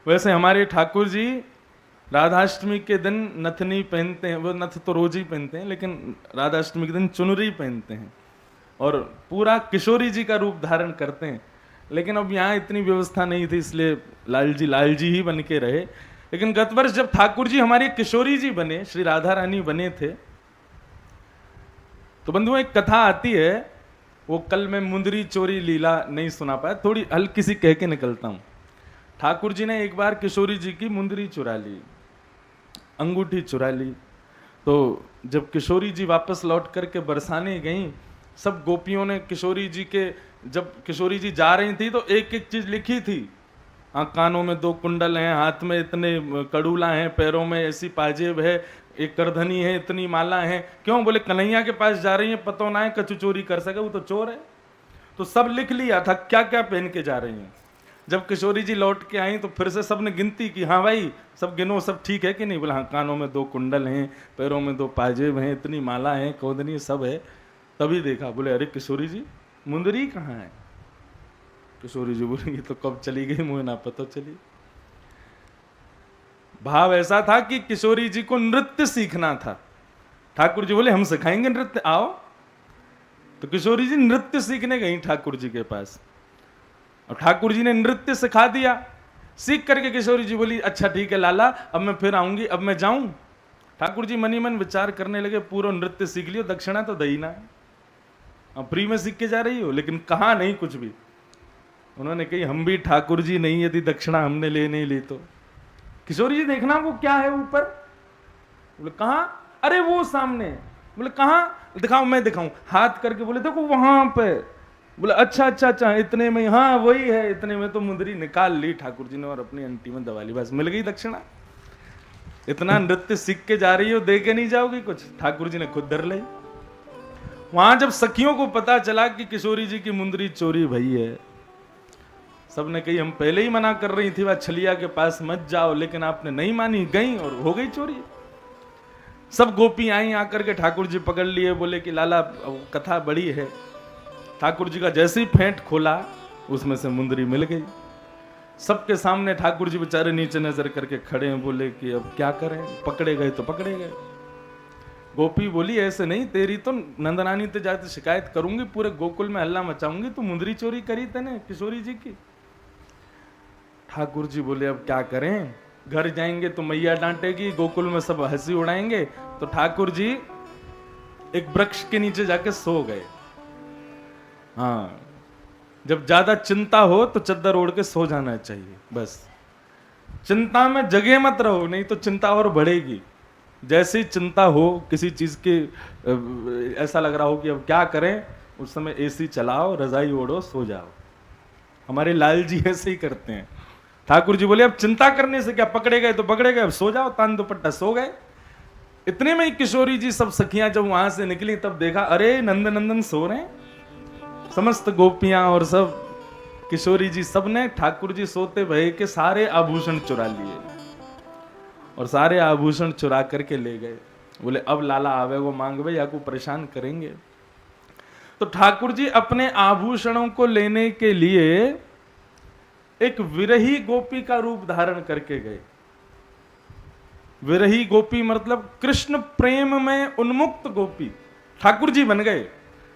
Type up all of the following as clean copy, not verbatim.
वैसे हमारे ठाकुर जी राधाष्टमी के दिन नथनी पहनते हैं, वो नथ तो रोज ही पहनते हैं, लेकिन राधाष्टमी के दिन चुनरी पहनते हैं और पूरा किशोरी जी का रूप धारण करते हैं। लेकिन अब यहाँ इतनी व्यवस्था नहीं थी, इसलिए लाल जी ही बन के रहे। लेकिन गत वर्ष जब ठाकुर जी हमारे किशोरी जी बने, श्री राधा रानी बने थे, तो बंधुओं एक कथा आती है, वो कल मैं मुंदरी चोरी लीला नहीं सुना पाया, थोड़ी हल्की सी कह के निकलता हूं। ठाकुर जी ने एक बार किशोरी जी की मुंदरी चुरा ली, अंगूठी चुरा ली। तो जब किशोरी जी वापस लौट करके बरसाने गईं, सब गोपियों ने किशोरी जी के, जब किशोरी जी जा रही थी तो एक एक चीज लिखी थी। कानों में 2 कुंडल हैं, हाथ में इतने कड़ूला हैं, पैरों में ऐसी पाजेब है, एक करधनी है, इतनी माला है। क्यों? बोले कन्हैया के पास जा रही है, पतो ना है कछु चोरी कर सके, वो तो चोर है। तो सब लिख लिया था क्या क्या पहन के जा रही हैं। जब किशोरी जी लौट के आई तो फिर से सबने गिनती की, हाँ भाई सब गिनो, सब ठीक है कि नहीं? बोला हाँ, कानों में 2 कुंडल हैं, पैरों में 2 पाजेब हैं, इतनी माला है, कौदनी सब है। तभी देखा, बोले अरे किशोरी जी मुंदरी कहाँ है? किशोरी जी बोलेंगे तो कब चली गई, मुझे ना पता चली। भाव ऐसा था कि किशोरी जी को नृत्य सीखना था। ठाकुर जी बोले हम सिखाएंगे नृत्य, आओ। तो किशोरी जी नृत्य सीखने गई ठाकुर जी के पास, और ठाकुर जी ने नृत्य सिखा दिया। सीख करके किशोरी जी बोली अच्छा ठीक है लाला, अब मैं फिर आऊंगी, अब मैं जाऊं। ठाकुर जी मनी मन विचार करने लगे, पूरा नृत्य सीख लियो, दक्षिणा तो दही ना है, अब फ्री में सीख के जा रही हो। लेकिन कहा नहीं कुछ भी। उन्होंने कही हम भी ठाकुर जी नहीं, यदि दक्षिणा हमने ले नहीं ली तो। किशोरी जी देखना वो क्या है ऊपर। बोले कहां? अरे वो सामने। बोले कहां? दिखाओ, मैं दिखाऊं। हाथ करके बोले देखो वहां पे। बोले अच्छा अच्छा अच्छा, इतने में? हाँ वही है। इतने में तो मुंदरी निकाल ली ठाकुर जी ने और अपनी अंटी में दबा ली, बस मिल गई दक्षिणा। इतना नृत्य सीख के जा रही हो, दे के नहीं जाओगी कुछ? ठाकुर जी ने खुद धर ली। वहां जब सखियों को पता चला कि किशोरी जी की मुंदरी चोरी भई है, सबने कही हम पहले ही मना कर रही थी वह छलिया के पास मत जाओ, लेकिन आपने नहीं मानी, गई और हो गई चोरी। सब गोपी आई, आकर के ठाकुर जी पकड़ लिए, बोले कि लाला कथा बड़ी है। ठाकुर जी का जैसे ही फेंट खोला उसमें से मुंदरी मिल गई। सबके सामने ठाकुर जी बेचारे नीचे नजर करके खड़े हैं, बोले कि अब क्या करें, पकड़े गए तो पकड़े गए। गोपी बोली ऐसे नहीं, तेरी तो नंदनानी ते जाते शिकायत करूंगी, पूरे गोकुल में हल्ला मचाऊंगी, तू मुंदरी चोरी करी तेने किशोरी जी की। ठाकुर जी बोले अब क्या करें, घर जाएंगे तो मैया डांटेगी, गोकुल में सब हंसी उड़ाएंगे। तो ठाकुर जी एक वृक्ष के नीचे जाके सो गए। हाँ, जब ज्यादा चिंता हो तो चद्दर ओढ़ के सो जाना चाहिए, बस चिंता में जगे मत रहो, नहीं तो चिंता और बढ़ेगी। जैसे ही चिंता हो किसी चीज के, ऐसा लग रहा हो कि अब क्या करें, उस समय एसी चलाओ, रजाई ओढ़ो, सो जाओ। हमारे लाल जी ऐसे ही करते हैं। ठाकुर जी बोले अब चिंता करने से क्या, पकड़े गए तो पकड़े गए, अब सो जाओ, तान दुपट्टा, सो गए। इतने में ही किशोरी जी सब सखियां जब वहां से निकली तब देखा अरे नंदन सो रहे हैं। समस्त गोपियां और सब किशोरी जी सब ने ठाकुर जी सोते भय के सारे आभूषण चुरा लिए और सारे आभूषण चुरा करके ले गए। बोले अब लाला आवे वो मांगवे या को परेशान करेंगे। तो ठाकुर जी अपने आभूषणों को लेने के लिए एक विरही गोपी का रूप धारण करके गए। विरही गोपी मतलब कृष्ण प्रेम में उन्मुक्त गोपी ठाकुर जी बन गए।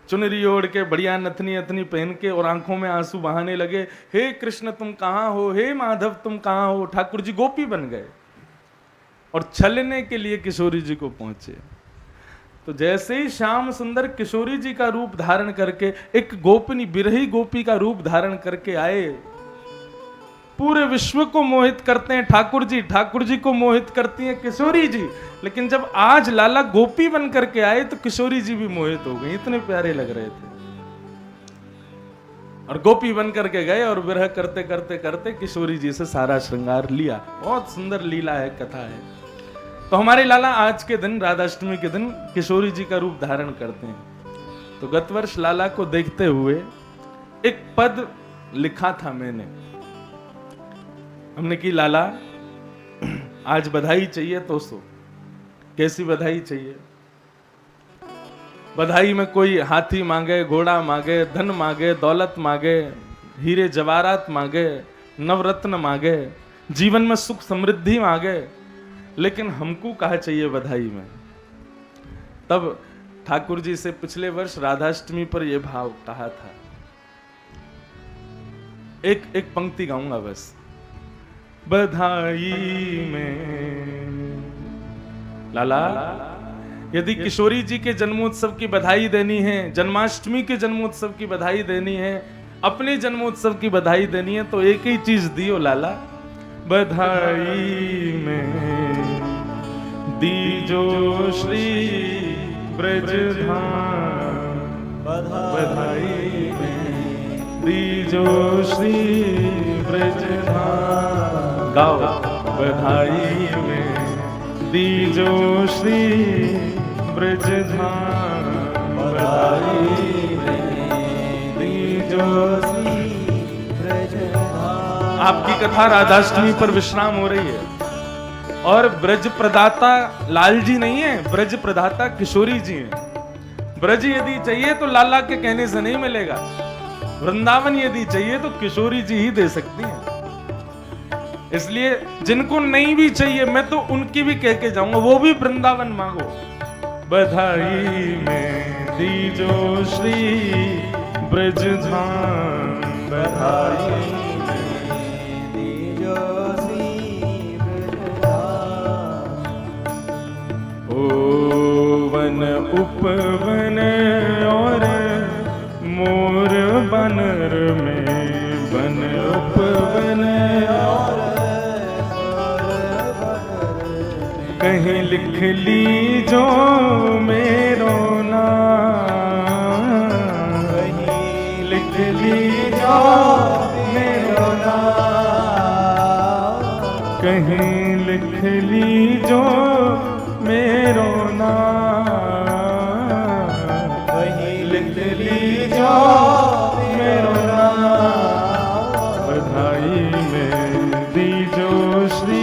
चुनरी ओढ़ के, बढ़िया नथनी अथनी पहन के और आंखों में आंसू बहाने लगे, हे कृष्ण तुम कहां हो, हे माधव तुम कहां हो। ठाकुर जी गोपी बन गए और छलने के लिए किशोरी जी को पहुंचे। तो जैसे ही श्याम सुंदर किशोरी जी का रूप धारण करके एक गोपनी विरही गोपी का रूप धारण करके आए, पूरे विश्व को मोहित करते हैं ठाकुर जी को मोहित करती हैं किशोरी जी। लेकिन जब आज लाला गोपी बन करके आए तो किशोरी जी भी मोहित हो गई, इतने प्यारे लग रहे थे। और गोपी बन करके गए और विरह करते करते करते किशोरी जी से सारा श्रृंगार लिया। बहुत सुंदर लीला है, कथा है। तो हमारे लाला आज के दिन, राधाष्टमी के दिन, किशोरी जी का रूप धारण करते हैं। तो गत वर्ष लाला को देखते हुए एक पद लिखा था मैंने, हमने की लाला आज बधाई चाहिए तो सो। कैसी बधाई चाहिए? बधाई में कोई हाथी मांगे, घोड़ा मांगे, धन मांगे, दौलत मांगे, हीरे जवाहरात मांगे, नवरत्न मांगे, जीवन में सुख समृद्धि मांगे, लेकिन हमको कहा चाहिए बधाई में। तब ठाकुर जी से पिछले वर्ष राधाष्टमी पर यह भाव कहा था। एक पंक्ति गाऊंगा बस। बधाई में लाला, यदि किशोरी जी के जन्मोत्सव की बधाई देनी है, जन्माष्टमी के जन्मोत्सव की बधाई देनी है, अपने जन्मोत्सव की बधाई देनी है, तो एक ही चीज दियो लाला, बधाई में दीजो श्री ब्रजधाम, बधाई में दीजो श्री ब्रजधाम। गाओ, बधाई में दीजो श्री ब्रजधाम, बधाई में दीजो श्री ब्रजधाम। आपकी कथा राधाष्टमी पर विश्राम हो रही है, और ब्रज प्रदाता लाल जी नहीं है, ब्रज प्रदाता किशोरी जी हैं। ब्रज यदि चाहिए तो लाला के कहने से नहीं मिलेगा, वृंदावन यदि चाहिए तो किशोरी जी ही दे सकती हैं। इसलिए जिनको नहीं भी चाहिए, मैं तो उनकी भी कह के जाऊंगा, वो भी वृंदावन मांगो। बधाई में दीजो श्री ब्रजधाम, बधाई में दीजो श्री ब्रजधाम। ओ वन उपवन और मोर बनर में, बन उपवन और कहीं लिख ली जो मेरो नाम, कहीं लिख ली जो मेरो नाम, कहीं लिख ली जो मेरो नाम, कहीं लिख ली जो मेरो नाम। बधाई में दीजो श्री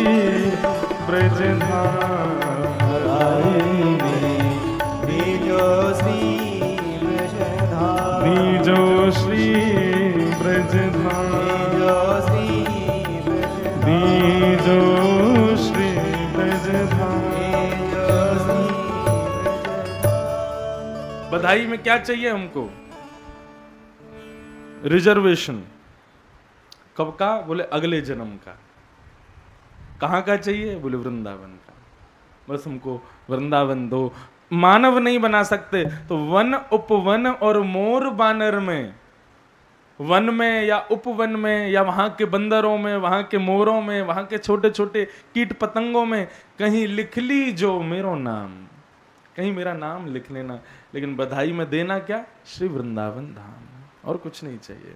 ब्रजधाम, बधाई में दीजो श्री ब्रजधाम, दीजो श्री ब्रजधाम, दीजो श्री ब्रजधाम। बधाई में क्या चाहिए हमको? रिजर्वेशन। कब का? बोले अगले जन्म का। कहाँ का चाहिए? बोले वृंदावन का। बस हमको वृंदावन दो। मानव नहीं बना सकते तो वन उपवन और मोर बानर में, वन में या उपवन में या वहां के बंदरों में, वहां के मोरों में, वहां के छोटे छोटे कीट पतंगों में कहीं लिख ली जो मेरो नाम, कहीं मेरा नाम लिख लेना। लेकिन बधाई में देना क्या? श्री वृंदावन धाम, और कुछ नहीं चाहिए।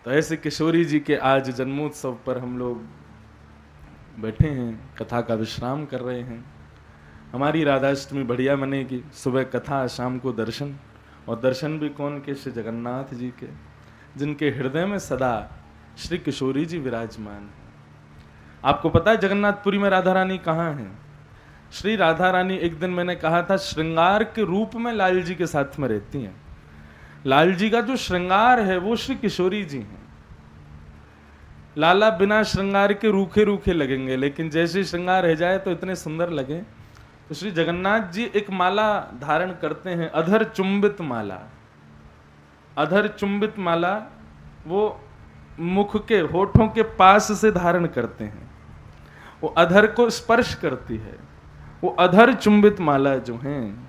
तो ऐसे किशोरी जी के आज जन्मोत्सव पर हम लोग बैठे हैं, कथा का विश्राम कर रहे हैं। हमारी राधाष्टमी बढ़िया बनेगी। सुबह कथा, शाम को दर्शन, और दर्शन भी कौन के? श्री जगन्नाथ जी के, जिनके हृदय में सदा श्री किशोरी जी विराजमान हैं। आपको पता है जगन्नाथपुरी में राधा रानी कहाँ हैं? श्री राधा रानी, एक दिन मैंने कहा था, श्रृंगार के रूप में लाल जी के साथ में रहती हैं। लाल जी का जो श्रृंगार है वो श्री किशोरी जी हैं। लाला बिना श्रृंगार के रूखे रूखे लगेंगे, लेकिन जैसे श्रृंगार रह जाए तो इतने सुंदर लगे। तो श्री जगन्नाथ जी एक माला धारण करते हैं, अधर चुंबित माला। अधर चुंबित माला वो मुख के, होठों के पास से धारण करते हैं, वो अधर को स्पर्श करती है। वो अधर चुंबित माला जो हैं,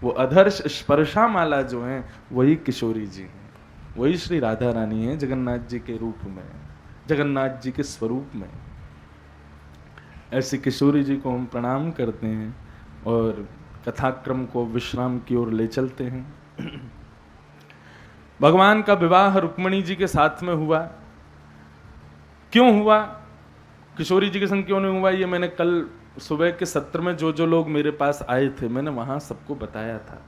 वो अधर स्पर्शा माला जो हैं, वही किशोरी जी हैं, वही श्री राधा रानी हैं जगन्नाथ जी के रूप में, जगन्नाथ जी के स्वरूप में। ऐसी किशोरी जी को हम प्रणाम करते हैं और कथाक्रम को विश्राम की ओर ले चलते हैं। भगवान का विवाह रुक्मिणी जी के साथ में हुआ। क्यों हुआ? किशोरी जी के संग क्यों नहीं हुआ? ये मैंने कल सुबह के सत्र में जो लोग मेरे पास आए थे, मैंने वहां सबको बताया था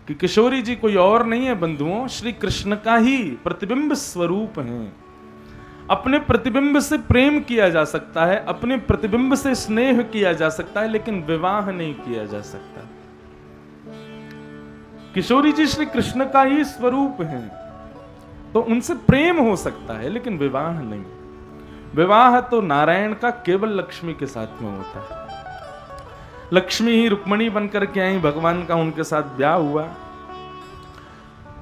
कि किशोरी जी कोई और नहीं है बंधुओं, श्री कृष्ण का ही प्रतिबिंब स्वरूप हैं। अपने प्रतिबिंब से प्रेम किया जा सकता है, अपने प्रतिबिंब से स्नेह किया जा सकता है, लेकिन विवाह नहीं किया जा सकता। किशोरी जी श्री कृष्ण का ही स्वरूप हैं, तो उनसे प्रेम हो सकता है लेकिन विवाह नहीं। विवाह तो नारायण का केवल लक्ष्मी के साथ में होता है। लक्ष्मी ही रुक्मणी बनकर के आई, भगवान का उनके साथ ब्याह हुआ।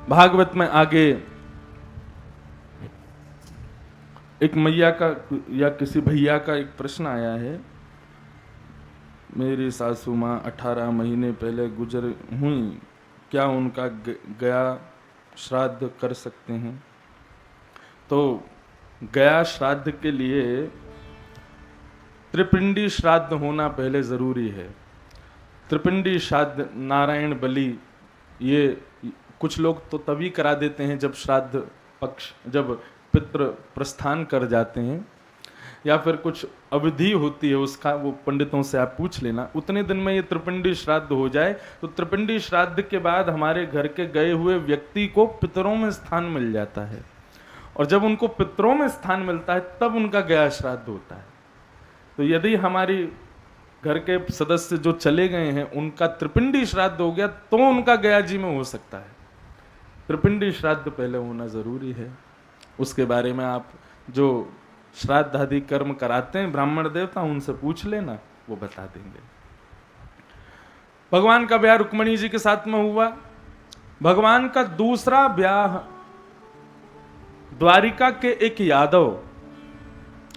भागवत में आगे एक मैया का या किसी भैया का एक प्रश्न आया है, मेरी सासू माँ 18 महीने पहले गुजर हुई, क्या उनका गया श्राद्ध कर सकते हैं? तो गया श्राद्ध के लिए त्रिपिंडी श्राद्ध होना पहले जरूरी है। त्रिपिंडी श्राद्ध, नारायण बलि, ये कुछ लोग तो तभी करा देते हैं जब श्राद्ध पक्ष, जब पितृ प्रस्थान कर जाते हैं, या फिर कुछ अवधि होती है उसका, वो पंडितों से आप पूछ लेना। उतने दिन में ये त्रिपिंडी श्राद्ध हो जाए तो त्रिपिंडी श्राद्ध के बाद हमारे घर के गए हुए व्यक्ति को पितरों में स्थान मिल जाता है, और जब उनको पितरों में स्थान मिलता है तब उनका गया श्राद्ध होता है। तो यदि हमारी घर के सदस्य जो चले गए हैं उनका त्रिपिंडी श्राद्ध हो गया तो उनका गया जी में हो सकता है। त्रिपिंडी श्राद्ध पहले होना जरूरी है। उसके बारे में आप जो श्राद्ध आदि कर्म कराते हैं ब्राह्मण देवता, उनसे पूछ लेना, वो बता देंगे। भगवान का ब्याह रुक्मणी जी के साथ में हुआ। भगवान का दूसरा ब्याह द्वारिका के एक यादव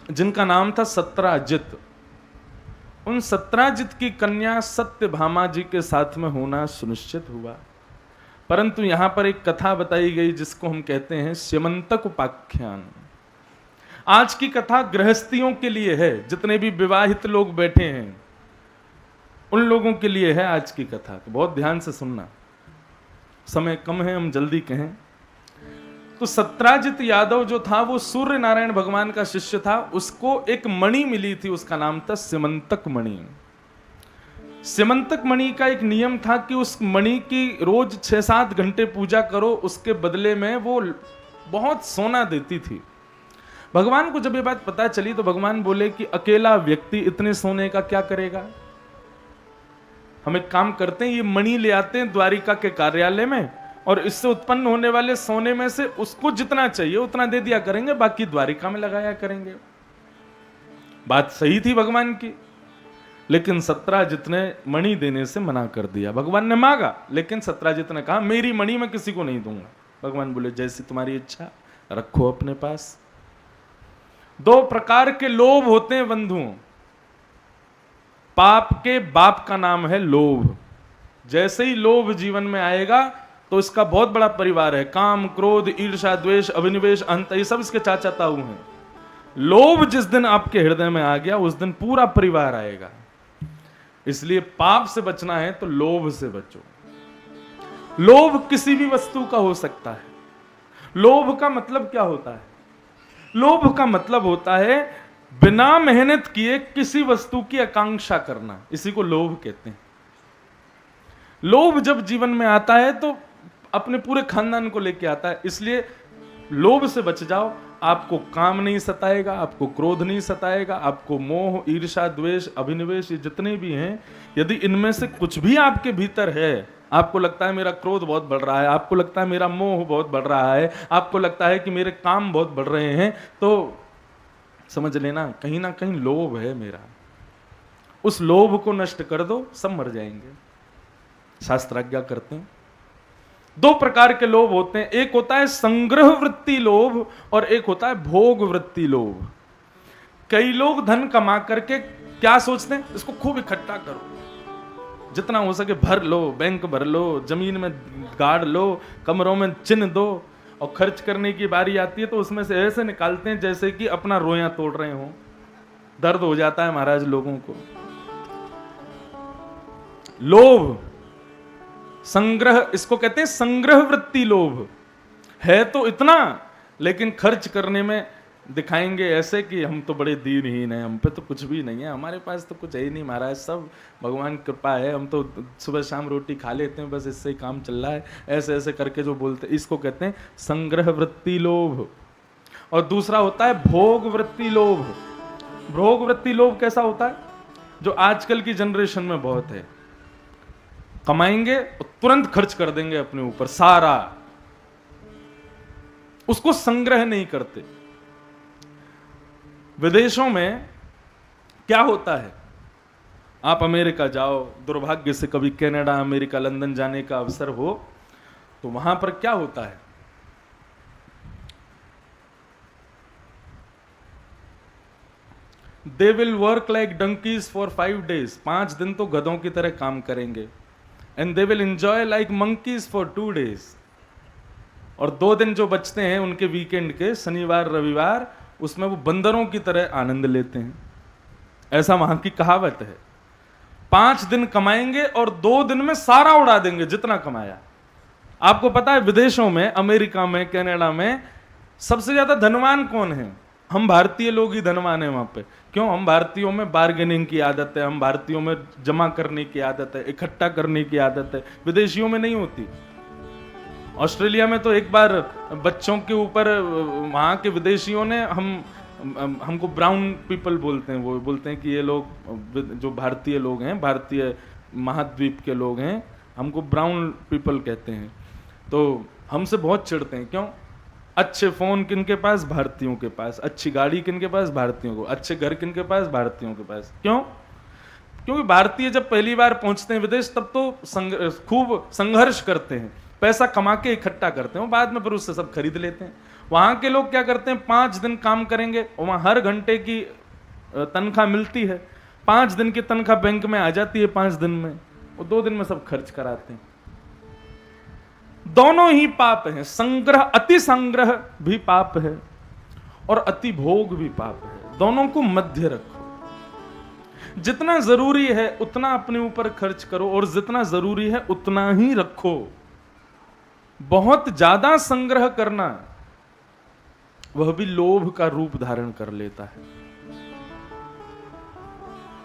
जिनका नाम था सत्राजित, उन सत्राजित की कन्या सत्यभामा जी के साथ में होना सुनिश्चित हुआ। परंतु यहां पर एक कथा बताई गई जिसको हम कहते हैं स्यमंतक उपाख्यान। आज की कथा गृहस्थियों के लिए है, जितने भी विवाहित लोग बैठे हैं उन लोगों के लिए है आज की कथा, तो बहुत ध्यान से सुनना, समय कम है, हम जल्दी कहें। तो सत्राजित यादव जो था वो सूर्य नारायण भगवान का शिष्य था, उसको एक मणि मिली थी, उसका नाम था स्यमंतक मणि। स्यमंतक मणि का एक नियम था कि उस मणि की रोज 6-7 घंटे पूजा करो, उसके बदले में वो बहुत सोना देती थी। भगवान को जब ये बात पता चली तो भगवान बोले कि अकेला व्यक्ति इतने सोने का क्या करेगा, हम एक काम करते हैं, ये मणि ले आते हैं द्वारिका के कार्यालय में, और इससे उत्पन्न होने वाले सोने में से उसको जितना चाहिए उतना दे दिया करेंगे, बाकी द्वारिका में लगाया करेंगे। बात सही थी भगवान की, लेकिन सत्राजित ने मणि देने से मना कर दिया। भगवान ने मांगा, लेकिन सत्राजित ने कहा मेरी मणि मैं किसी को नहीं दूंगा। भगवान बोले जैसी तुम्हारी इच्छा, रखो अपने पास। 2 प्रकार के लोभ होते हैं बंधुओं। पाप के बाप का नाम है लोभ। जैसे ही लोभ जीवन में आएगा तो इसका बहुत बड़ा परिवार है, काम, क्रोध, ईर्ष्या, द्वेष, अभिनिवेश, अहंता, ये सब इसके चाचा ताऊ हैं। लोभ जिस दिन आपके हृदय में आ गया उस दिन पूरा परिवार आएगा। इसलिए पाप से बचना है तो लोभ से बचो। लोभ किसी भी वस्तु का हो सकता है। लोभ का मतलब क्या होता है? लोभ का मतलब होता है बिना मेहनत किए किसी वस्तु की आकांक्षा करना, इसी को लोभ कहते हैं। लोभ जब जीवन में आता है तो अपने पूरे खानदान को लेके आता है, इसलिए लोभ से बच जाओ। आपको काम नहीं सताएगा, आपको क्रोध नहीं सताएगा, आपको मोह, ईर्ष्या, द्वेष, अभिनिवेश, ये जितने भी हैं, यदि इनमें से कुछ भी आपके भीतर है, आपको लगता है मेरा क्रोध बहुत बढ़ रहा है, आपको लगता है मेरा मोह बहुत बढ़ रहा है, आपको लगता है कि मेरे काम बहुत बढ़ रहे हैं, तो समझ लेना कहीं ना कहीं लोभ है मेरा। उस लोभ को नष्ट कर दो, सब मर जाएंगे। शास्त्र आज्ञा करते हैं। 2 प्रकार के लोभ होते हैं, एक होता है संग्रह वृत्ति लोभ और एक होता है भोग वृत्ति लोभ। कई लोग धन कमा करके क्या सोचते हैं, इसको खूब इकट्ठा करो, जितना हो सके भर लो, बैंक भर लो, जमीन में गाड़ लो, कमरों में चिन्ह दो, और खर्च करने की बारी आती है तो उसमें से ऐसे निकालते हैं जैसे कि अपना रोया तोड़ रहे हो। दर्द हो जाता है महाराज लोगों को। लोभ, संग्रह, इसको कहते हैं संग्रह वृत्ति लोभ। है तो इतना, लेकिन खर्च करने में दिखाएंगे ऐसे कि हम तो बड़े दीनहीन हैं, हम पे तो कुछ भी नहीं है, हमारे पास तो कुछ है ही नहीं महाराज, सब भगवान की कृपा है, हम तो सुबह शाम रोटी खा लेते हैं, बस इससे ही काम चल रहा है, ऐसे ऐसे करके जो बोलते हैं, इसको कहते हैं संग्रह वृत्ति लोभ। और दूसरा होता है भोग वृत्ति लोभ। भोग वृत्ति लोभ कैसा होता है? जो आजकल की जनरेशन में बहुत है, कमाएंगे और तुरंत खर्च कर देंगे अपने ऊपर सारा, उसको संग्रह नहीं करते। विदेशों में क्या होता है, आप अमेरिका जाओ, दुर्भाग्य से कभी कनाडा, अमेरिका, लंदन जाने का अवसर हो तो वहां पर क्या होता है, they will work like donkeys for 5 days, 5 दिन तो गधों की तरह काम करेंगे, and they will enjoy like monkeys for 2 days, और 2 दिन जो बचते हैं उनके वीकेंड के, शनिवार रविवार, उसमें वो बंदरों की तरह आनंद लेते हैं। ऐसा वहां की कहावत है। 5 दिन कमाएंगे और 2 दिन में सारा उड़ा देंगे जितना कमाया। आपको पता है विदेशों में, अमेरिका में, कनाडा में सबसे ज्यादा धनवान कौन है? हम भारतीय लोग ही धनवान है वहां पे। क्यों? हम भारतीयों में बार्गेनिंग की आदत है, हम भारतीयों में जमा करने की आदत है, इकट्ठा करने की आदत है, विदेशियों में नहीं होती। ऑस्ट्रेलिया में तो एक बार बच्चों के ऊपर वहां के विदेशियों ने हमको ब्राउन पीपल बोलते हैं, वो बोलते हैं कि ये लोग जो भारतीय लोग हैं, भारतीय महाद्वीप के लोग हैं, हमको ब्राउन पीपल कहते हैं। तो हमसे बहुत चिढ़ते हैं। क्यों? अच्छे फोन किनके पास? भारतीयों के पास। अच्छी गाड़ी किनके पास? भारतीयों को। अच्छे घर किनके पास? भारतीयों के पास। क्यों? क्योंकि भारतीय जब पहली बार पहुंचते हैं विदेश तब तो खूब संघर्ष करते हैं, पैसा कमा के इकट्ठा करते हैं, बाद में फिर उससे सब खरीद लेते हैं। वहां के लोग क्या करते हैं? 5 दिन काम करेंगे और वहां हर घंटे की तनख्वाह मिलती है, 5 दिन की तनख्वाह बैंक में आ जाती है 5 दिन में, वो 2 दिन में सब खर्च कराते हैं। दोनों ही पाप हैं। संग्रह, अति संग्रह भी पाप है और अति भोग भी पाप है। दोनों को मध्य रखो। जितना जरूरी है उतना अपने ऊपर खर्च करो और जितना जरूरी है उतना ही रखो। बहुत ज्यादा संग्रह करना वह भी लोभ का रूप धारण कर लेता है।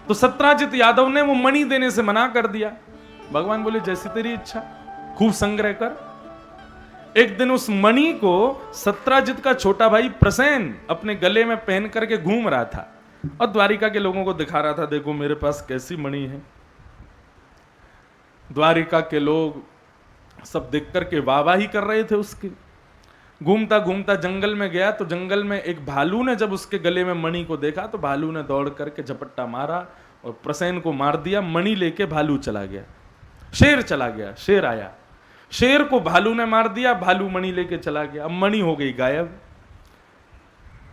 तो सत्राजित यादव ने वो मणि देने से मना कर दिया। भगवान बोले जैसी तेरी इच्छा, खूब संग्रह कर। एक दिन उस मणि को सत्राजित का छोटा भाई प्रसेन अपने गले में पहन करके घूम रहा था और द्वारिका के लोगों को दिखा रहा था, देखो मेरे पास कैसी मणि है। द्वारिका के लोग सब देख करके वाहवाही कर रहे थे उसकी। घूमता घूमता जंगल में गया तो जंगल में एक भालू ने जब उसके गले में मणि को देखा तो भालू ने दौड़ करके झपट्टा मारा और प्रसेन को मार दिया। मणि लेके भालू चला गया, शेर चला गया, शेर आया, शेर को भालू ने मार दिया, भालू मणि लेके चला गया, अब मणि हो गई गायब।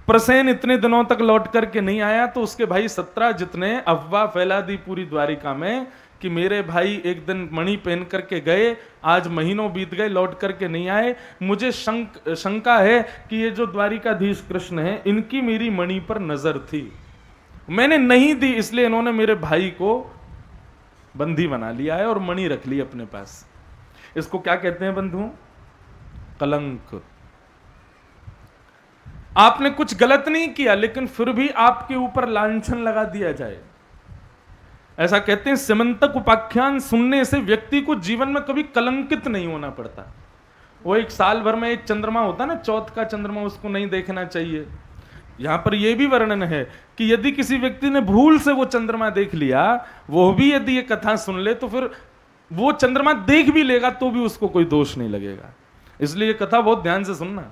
प्रसेन इतने दिनों तक लौट करके नहीं आया तो उसके भाई सत्राजित ने अफवाह फैला दी पूरी द्वारिका में कि मेरे भाई एक दिन मणि पहन करके गए, आज महीनों बीत गए, लौट करके नहीं आए। मुझे शंका है कि ये जो द्वारिकाधीश कृष्ण है इनकी मेरी मणि पर नजर थी, मैंने नहीं दी, इसलिए इन्होंने मेरे भाई को बंदी बना लिया है और मणि रख ली अपने पास। इसको क्या कहते हैं बंधुओं? कलंक। आपने कुछ गलत नहीं किया लेकिन फिर भी आपके ऊपर लांछन लगा दिया जाए। ऐसा कहते हैं सिमंतक उपाख्यान सुनने से व्यक्ति को जीवन में कभी कलंकित नहीं होना पड़ता। वो एक साल भर में एक चंद्रमा होता है ना, चौथ का चंद्रमा, उसको नहीं देखना चाहिए। यहां पर यह भी वर्णन है कि यदि किसी व्यक्ति ने भूल से वो चंद्रमा देख लिया, वो भी यदि ये कथा सुन ले तो फिर वो चंद्रमा देख भी लेगा तो भी उसको कोई दोष नहीं लगेगा। इसलिए ये कथा बहुत ध्यान से सुनना,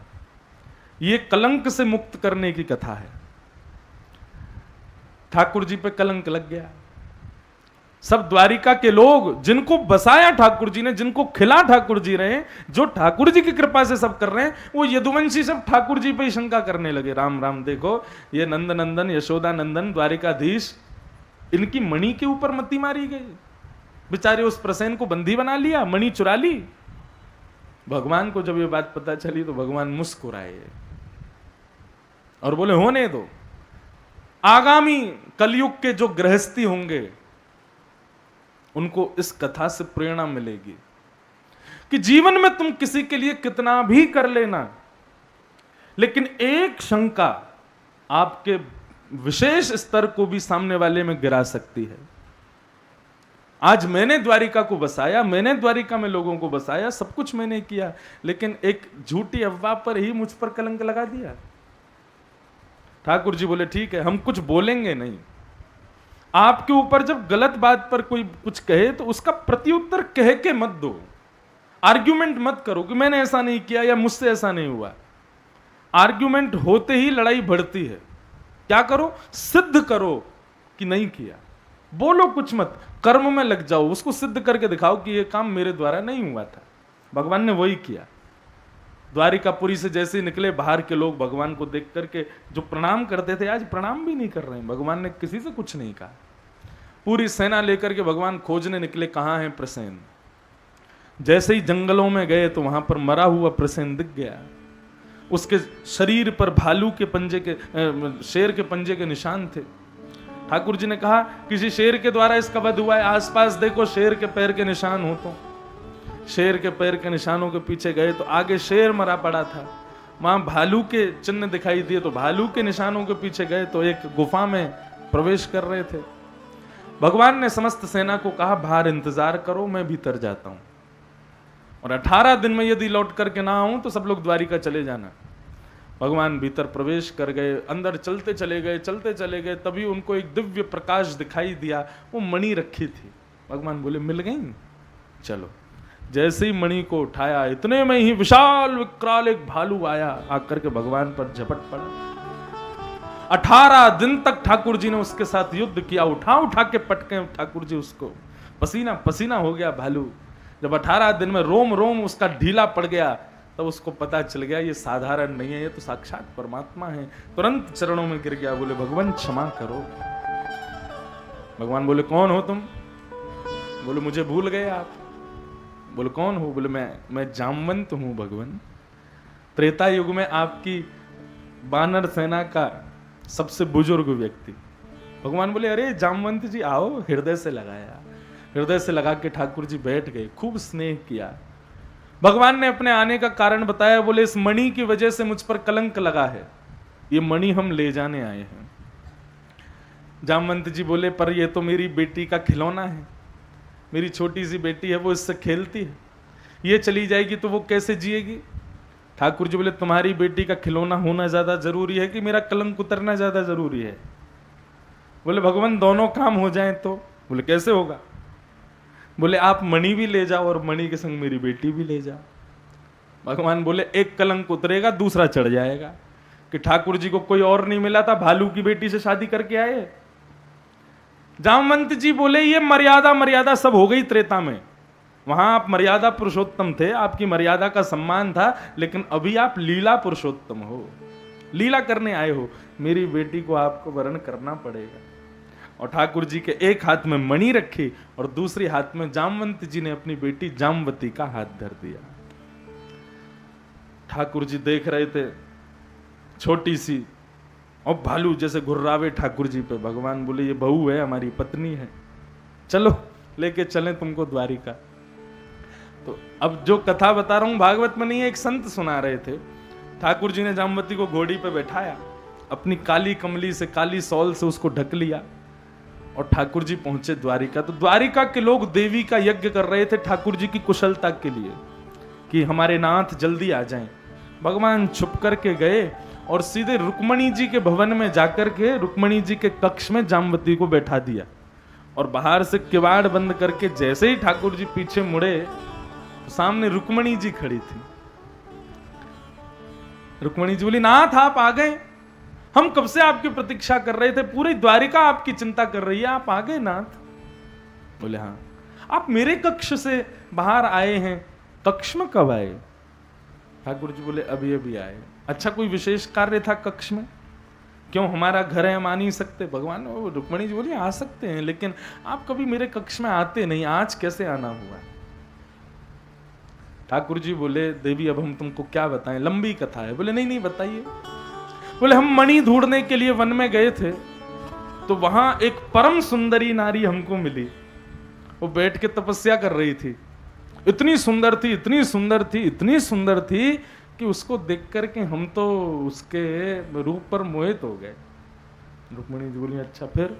ये कलंक से मुक्त करने की कथा है। ठाकुर जी पे कलंक लग गया। सब द्वारिका के लोग जिनको बसाया ठाकुर जी ने, जिनको खिला ठाकुर जी रहे, जो ठाकुर जी की कृपा से सब कर रहे हैं, वो यदुवंशी सब ठाकुर जी पे ही शंका करने लगे। राम राम, देखो ये नंद नंदन, यशोदा नंदन, द्वारिकाधीश, इनकी मणि के ऊपर मती मारी गई। बेचारे उस प्रसेन को बंदी बना लिया, मणि चुरा ली। भगवान को जब ये बात पता चली तो भगवान मुस्कुराए और बोले होने दो, आगामी कलयुग के जो गृहस्थी होंगे उनको इस कथा से प्रेरणा मिलेगी कि जीवन में तुम किसी के लिए कितना भी कर लेना, लेकिन एक शंका आपके विशेष स्तर को भी सामने वाले में गिरा सकती है। आज मैंने द्वारिका को बसाया, मैंने द्वारिका में लोगों को बसाया, सब कुछ मैंने किया, लेकिन एक झूठी अफवाह पर ही मुझ पर कलंक लगा दिया। ठाकुर जी बोले ठीक है, हम कुछ बोलेंगे नहीं। आपके ऊपर जब गलत बात पर कोई कुछ कहे तो उसका प्रत्युत्तर कह के मत दो, आर्ग्यूमेंट मत करो कि मैंने ऐसा नहीं किया या मुझसे ऐसा नहीं हुआ। आर्ग्यूमेंट होते ही लड़ाई बढ़ती है। क्या करो? सिद्ध करो कि नहीं किया। बोलो कुछ मत, कर्म में लग जाओ, उसको सिद्ध करके दिखाओ कि ये काम मेरे द्वारा नहीं हुआ था। भगवान ने वही किया। द्वारिकापुरी से जैसे ही निकले, बाहर के लोग भगवान को देख करके जो प्रणाम करते थे आज प्रणाम भी नहीं कर रहे हैं। भगवान ने किसी से कुछ नहीं कहा। पूरी सेना लेकर के भगवान खोजने निकले, कहाँ है प्रसेन। जैसे ही जंगलों में गए तो वहां पर मरा हुआ प्रसेन दिख गया। उसके शरीर पर भालू के पंजे के, शेर के पंजे के निशान थे। ठाकुर जी ने कहा किसी शेर के द्वारा इसका वध हुआ है, आसपास देखो शेर के पैर के निशान हो। तो शेर के पैर के निशानों के पीछे गए तो आगे शेर मरा पड़ा था। वहां भालू के चिन्ह दिखाई दिए तो भालू के निशानों के पीछे गए तो एक गुफा में प्रवेश कर रहे थे। भगवान ने समस्त सेना को कहा बाहर इंतजार करो, मैं भीतर जाता हूं, और 18 दिन में यदि लौट करके ना आऊं तो सब लोग द्वारिका चले जाना। भगवान भीतर प्रवेश कर गए, अंदर चलते चले गए, तभी उनको एक दिव्य प्रकाश दिखाई दिया। वो मणि रखी थी। भगवान बोले मिल गई, चलो। जैसे ही मणि को उठाया, इतने में ही विशाल विकराल एक भालू आया, आकर के भगवान पर झपट पड़ा। 18 दिन तक ठाकुर जी ने उसके साथ युद्ध किया, उठा के पटके ठाकुर जी उसको, पसीना पसीना हो गया भालू। जब 18 दिन में रोम रोम उसका ढीला पड़ गया, तब उसको पता चल गया ये साधारण नहीं है, ये तो साक्षात परमात्मा है। तुरंत चरणों में गिर गया, बोले भगवान क्षमा करो। भगवान बोले कौन हो तुम? बोले मुझे भूल गए आप। बोले कौन हो? बोले मैं जामवंत हूं भगवान, त्रेता युग में आपकी वानर सेना का सबसे बुजुर्ग व्यक्ति। भगवान बोले अरे जामवंत जी आओ। हृदय से लगाया, हृदय से लगा के ठाकुर जी बैठ गए, खूब स्नेह किया। भगवान ने अपने आने का कारण बताया। बोले इस मणि की वजह से मुझ पर कलंक लगा है, ये मणि हम ले जाने आए हैं। जामवंत जी बोले पर ये तो मेरी बेटी का खिलौना है, मेरी छोटी सी बेटी है, वो इससे खेलती है, ये चली जाएगी तो वो कैसे जिएगी? ठाकुर जी बोले तुम्हारी बेटी का खिलौना होना ज्यादा जरूरी है कि मेरा कलंक उतरना ज्यादा जरूरी है? बोले भगवान दोनों काम हो जाएं तो। बोले कैसे होगा? बोले आप मणि भी ले जाओ और मणि के संग मेरी बेटी भी ले जाओ। भगवान बोले एक कलंक उतरेगा, दूसरा चढ़ जाएगा। कि ठाकुर जी को कोई और नहीं मिला था, भालू की बेटी से शादी करके आए। जामवंत जी बोले ये मर्यादा सब हो गई त्रेता में, वहां आप मर्यादा पुरुषोत्तम थे, आपकी मर्यादा का सम्मान था, लेकिन अभी आप लीला पुरुषोत्तम हो, लीला करने आए हो, मेरी बेटी को आपको वरण करना पड़ेगा। और ठाकुर जी के एक हाथ में मणि रखी और दूसरे हाथ में जामवंत जी ने अपनी बेटी जामवती का हाथ धर दिया। ठाकुर जी देख रहे थे, छोटी सी और भालू जैसे घुर्रावे ठाकुर जी पे। भगवान बोले ये बहू है, हमारी पत्नी है, चलो लेके चलें तुमको द्वारिका। तो अब जो कथा बता रहा हूं भागवत में नहीं है, एक संत सुना रहे थे। ठाकुर जी ने जामवती को घोड़ी पे बैठाया, अपनी काली कमली से, काली सौल से उसको ढक लिया और ठाकुर जी पहुंचे द्वारिका। तो द्वारिका के लोग देवी का यज्ञ कर रहे थे ठाकुर जी की कुशलता के लिए कि हमारे नाथ जल्दी आ जाएं। भगवान छुप करके गए और सीधे रुक्मणी जी के भवन में जाकर के रुक्मणी जी के कक्ष में जामवती को बैठा दिया और बाहर से किवाड़ बंद करके जैसे ही ठाकुर जी पीछे मुड़े तो सामने रुक्मणी जी खड़ी थी। रुक्मणी जी बोली नाथ आप आ गए, हम कब से आपकी प्रतीक्षा कर रहे थे, पूरी द्वारिका आपकी चिंता कर रही है, आप आ गए नाथ। बोले हाँ। आप मेरे कक्ष से बाहर आए हैं, कक्ष में कब आए? ठाकुर जी बोले अभी अभी आए। अच्छा कोई विशेष कार्य था कक्ष में? क्यों हमारा घर है हम आ नहीं सकते? भगवान रुक्मणी जी बोली आ सकते हैं, लेकिन आप कभी मेरे कक्ष में आते नहीं, आज कैसे आना हुआ? ठाकुर जी बोले देवी अब हम तुमको क्या बताएं, लंबी कथा है। बोले नहीं बताइए। बोले हम मणि ढूंढने के लिए वन में गए थे, तो वहां एक परम सुंदरी नारी हमको मिली, वो बैठ के तपस्या कर रही थी, इतनी सुंदर थी, इतनी सुंदर थी, इतनी सुंदर थी कि उसको देख करके हम तो उसके रूप पर मोहित हो गए। रुक्मणी जी बोली अच्छा फिर?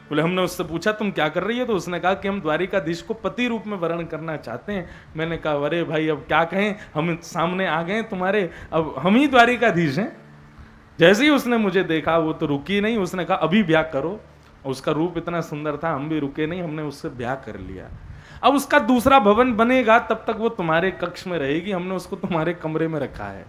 बोले हमने उससे पूछा तुम क्या कर रही है, तो उसने कहा कि हम द्वारिकाधीश को पति रूप में वर्ण करना चाहते हैं। मैंने कहा अरे भाई अब क्या कहें, हम सामने आ गए तुम्हारे, अब हम ही द्वारिकाधीश हैं। जैसे ही उसने मुझे देखा वो तो रुकी नहीं, उसने कहा अभी ब्याह करो। उसका रूप इतना सुंदर था, हम भी रुके नहीं, हमने उससे ब्याह कर लिया। अब उसका दूसरा भवन बनेगा, तब तक वो तुम्हारे कक्ष में रहेगी, हमने उसको तुम्हारे कमरे में रखा है।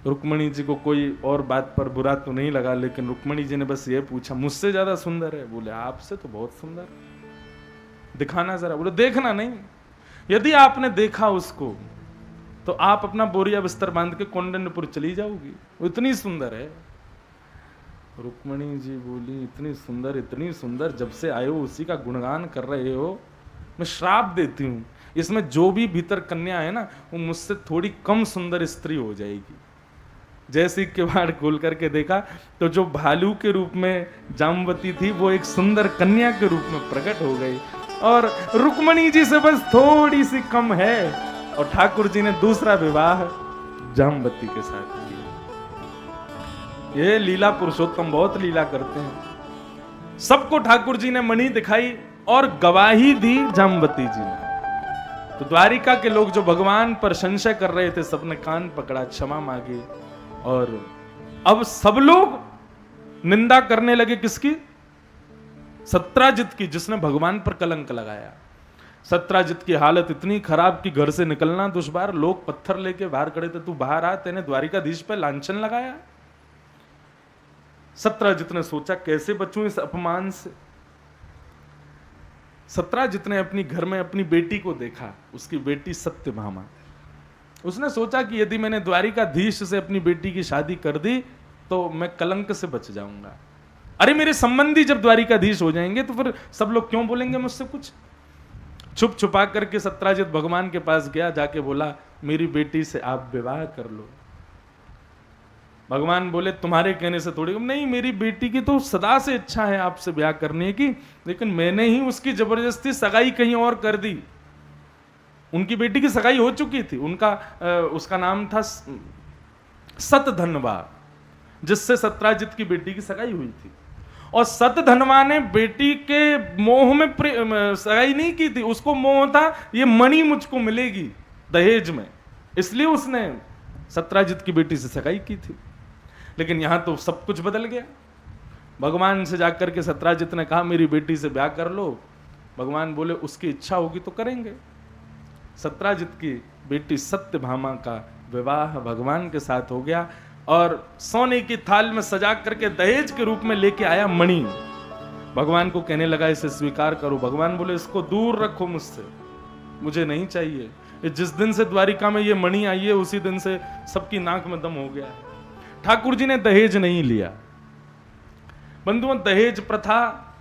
रुक्मणी जी को कोई और बात पर बुरा तो नहीं लगा, लेकिन रुक्मणी जी ने बस ये पूछा, मुझसे ज्यादा सुंदर है? बोले आपसे तो बहुत सुंदर, दिखाना जरा। बोले देखना नहीं, यदि आपने देखा उसको तो आप अपना बोरिया बिस्तर बांध के कौंडिन्यपुर चली जाओगी, वो इतनी सुंदर है। रुक्मणी जी बोली इतनी सुंदर, जब से आए हो उसी का गुणगान कर रहे हो, मैं श्राप देती हूँ, इसमें जो भी भीतर कन्या है ना, वो मुझसे थोड़ी कम सुंदर स्त्री हो जाएगी। जैसे किवाड़ खोल करके देखा तो जो भालू के रूप में जामवती थी, वो एक सुंदर कन्या के रूप में प्रकट हो गई, और रुक्मणी जी से बस थोड़ी सी कम है। और ठाकुर जी ने दूसरा विवाह जामवती के साथ किया। ये लीला पुरुषोत्तम बहुत लीला करते हैं। सबको ठाकुर जी ने मणि दिखाई और गवाही दी जामवती जी ने। तो द्वारिका के लोग जो भगवान पर संशय कर रहे थे, सबने कान पकड़ा, क्षमा मांगी, और अब सब लोग निंदा करने लगे किसकी? सत्राजित की, जिसने भगवान पर कलंक लगाया। सत्राजित की हालत इतनी खराब कि घर से निकलना दुश्वार, लोग पत्थर लेके बाहर खड़े थे, तू बाहर आ, तेने द्वारिकाधीश पे लांछन लगाया। सत्राजित ने सोचा कैसे बचूं इस अपमान से। सत्राजित ने अपनी घर में अपनी बेटी को देखा, उसकी बेटी सत्यभामा। उसने सोचा कि यदि मैंने द्वारिकाधीश से अपनी बेटी की शादी कर दी तो मैं कलंक से बच जाऊंगा। अरे मेरे संबंधी जब द्वारिकाधीश हो जाएंगे तो फिर सब लोग क्यों बोलेंगे मुझसे कुछ। छुप छुपा करके सत्राजित भगवान के पास गया, जाके बोला मेरी बेटी से आप विवाह कर लो। भगवान बोले तुम्हारे कहने से थोड़ी, नहीं, मेरी बेटी की तो सदा से इच्छा है आपसे ब्याह करने की, लेकिन मैंने ही उसकी जबरदस्ती सगाई कहीं और कर दी। उनकी बेटी की सगाई हो चुकी थी, उसका नाम था सतधनवा, जिससे सत्राजित की बेटी की सगाई हुई थी। और सतधनवा ने बेटी के मोह में सगाई नहीं की थी, उसको मोह था ये मणि मुझको मिलेगी दहेज में, इसलिए उसने सत्राजित की बेटी से सगाई की थी। लेकिन यहां तो सब कुछ बदल गया। भगवान से जाकर के सत्राजित ने कहा मेरी बेटी से ब्याह कर लो। भगवान बोले उसकी इच्छा होगी तो करेंगे। सत्राजित की बेटी सत्यभामा का विवाह भगवान के साथ हो गया, और सोने की थाल में सजा करके दहेज के रूप में लेके आया मणि। भगवान को कहने लगा इसे स्वीकार करो। भगवान बोले इसको दूर रखो मुझसे, मुझे नहीं चाहिए। जिस दिन से द्वारिका में ये मणि आई है उसी दिन से सबकी नाक में दम हो गया है। ठाकुर जी ने दहेज नहीं लिया। बंधुओं, दहेज प्रथा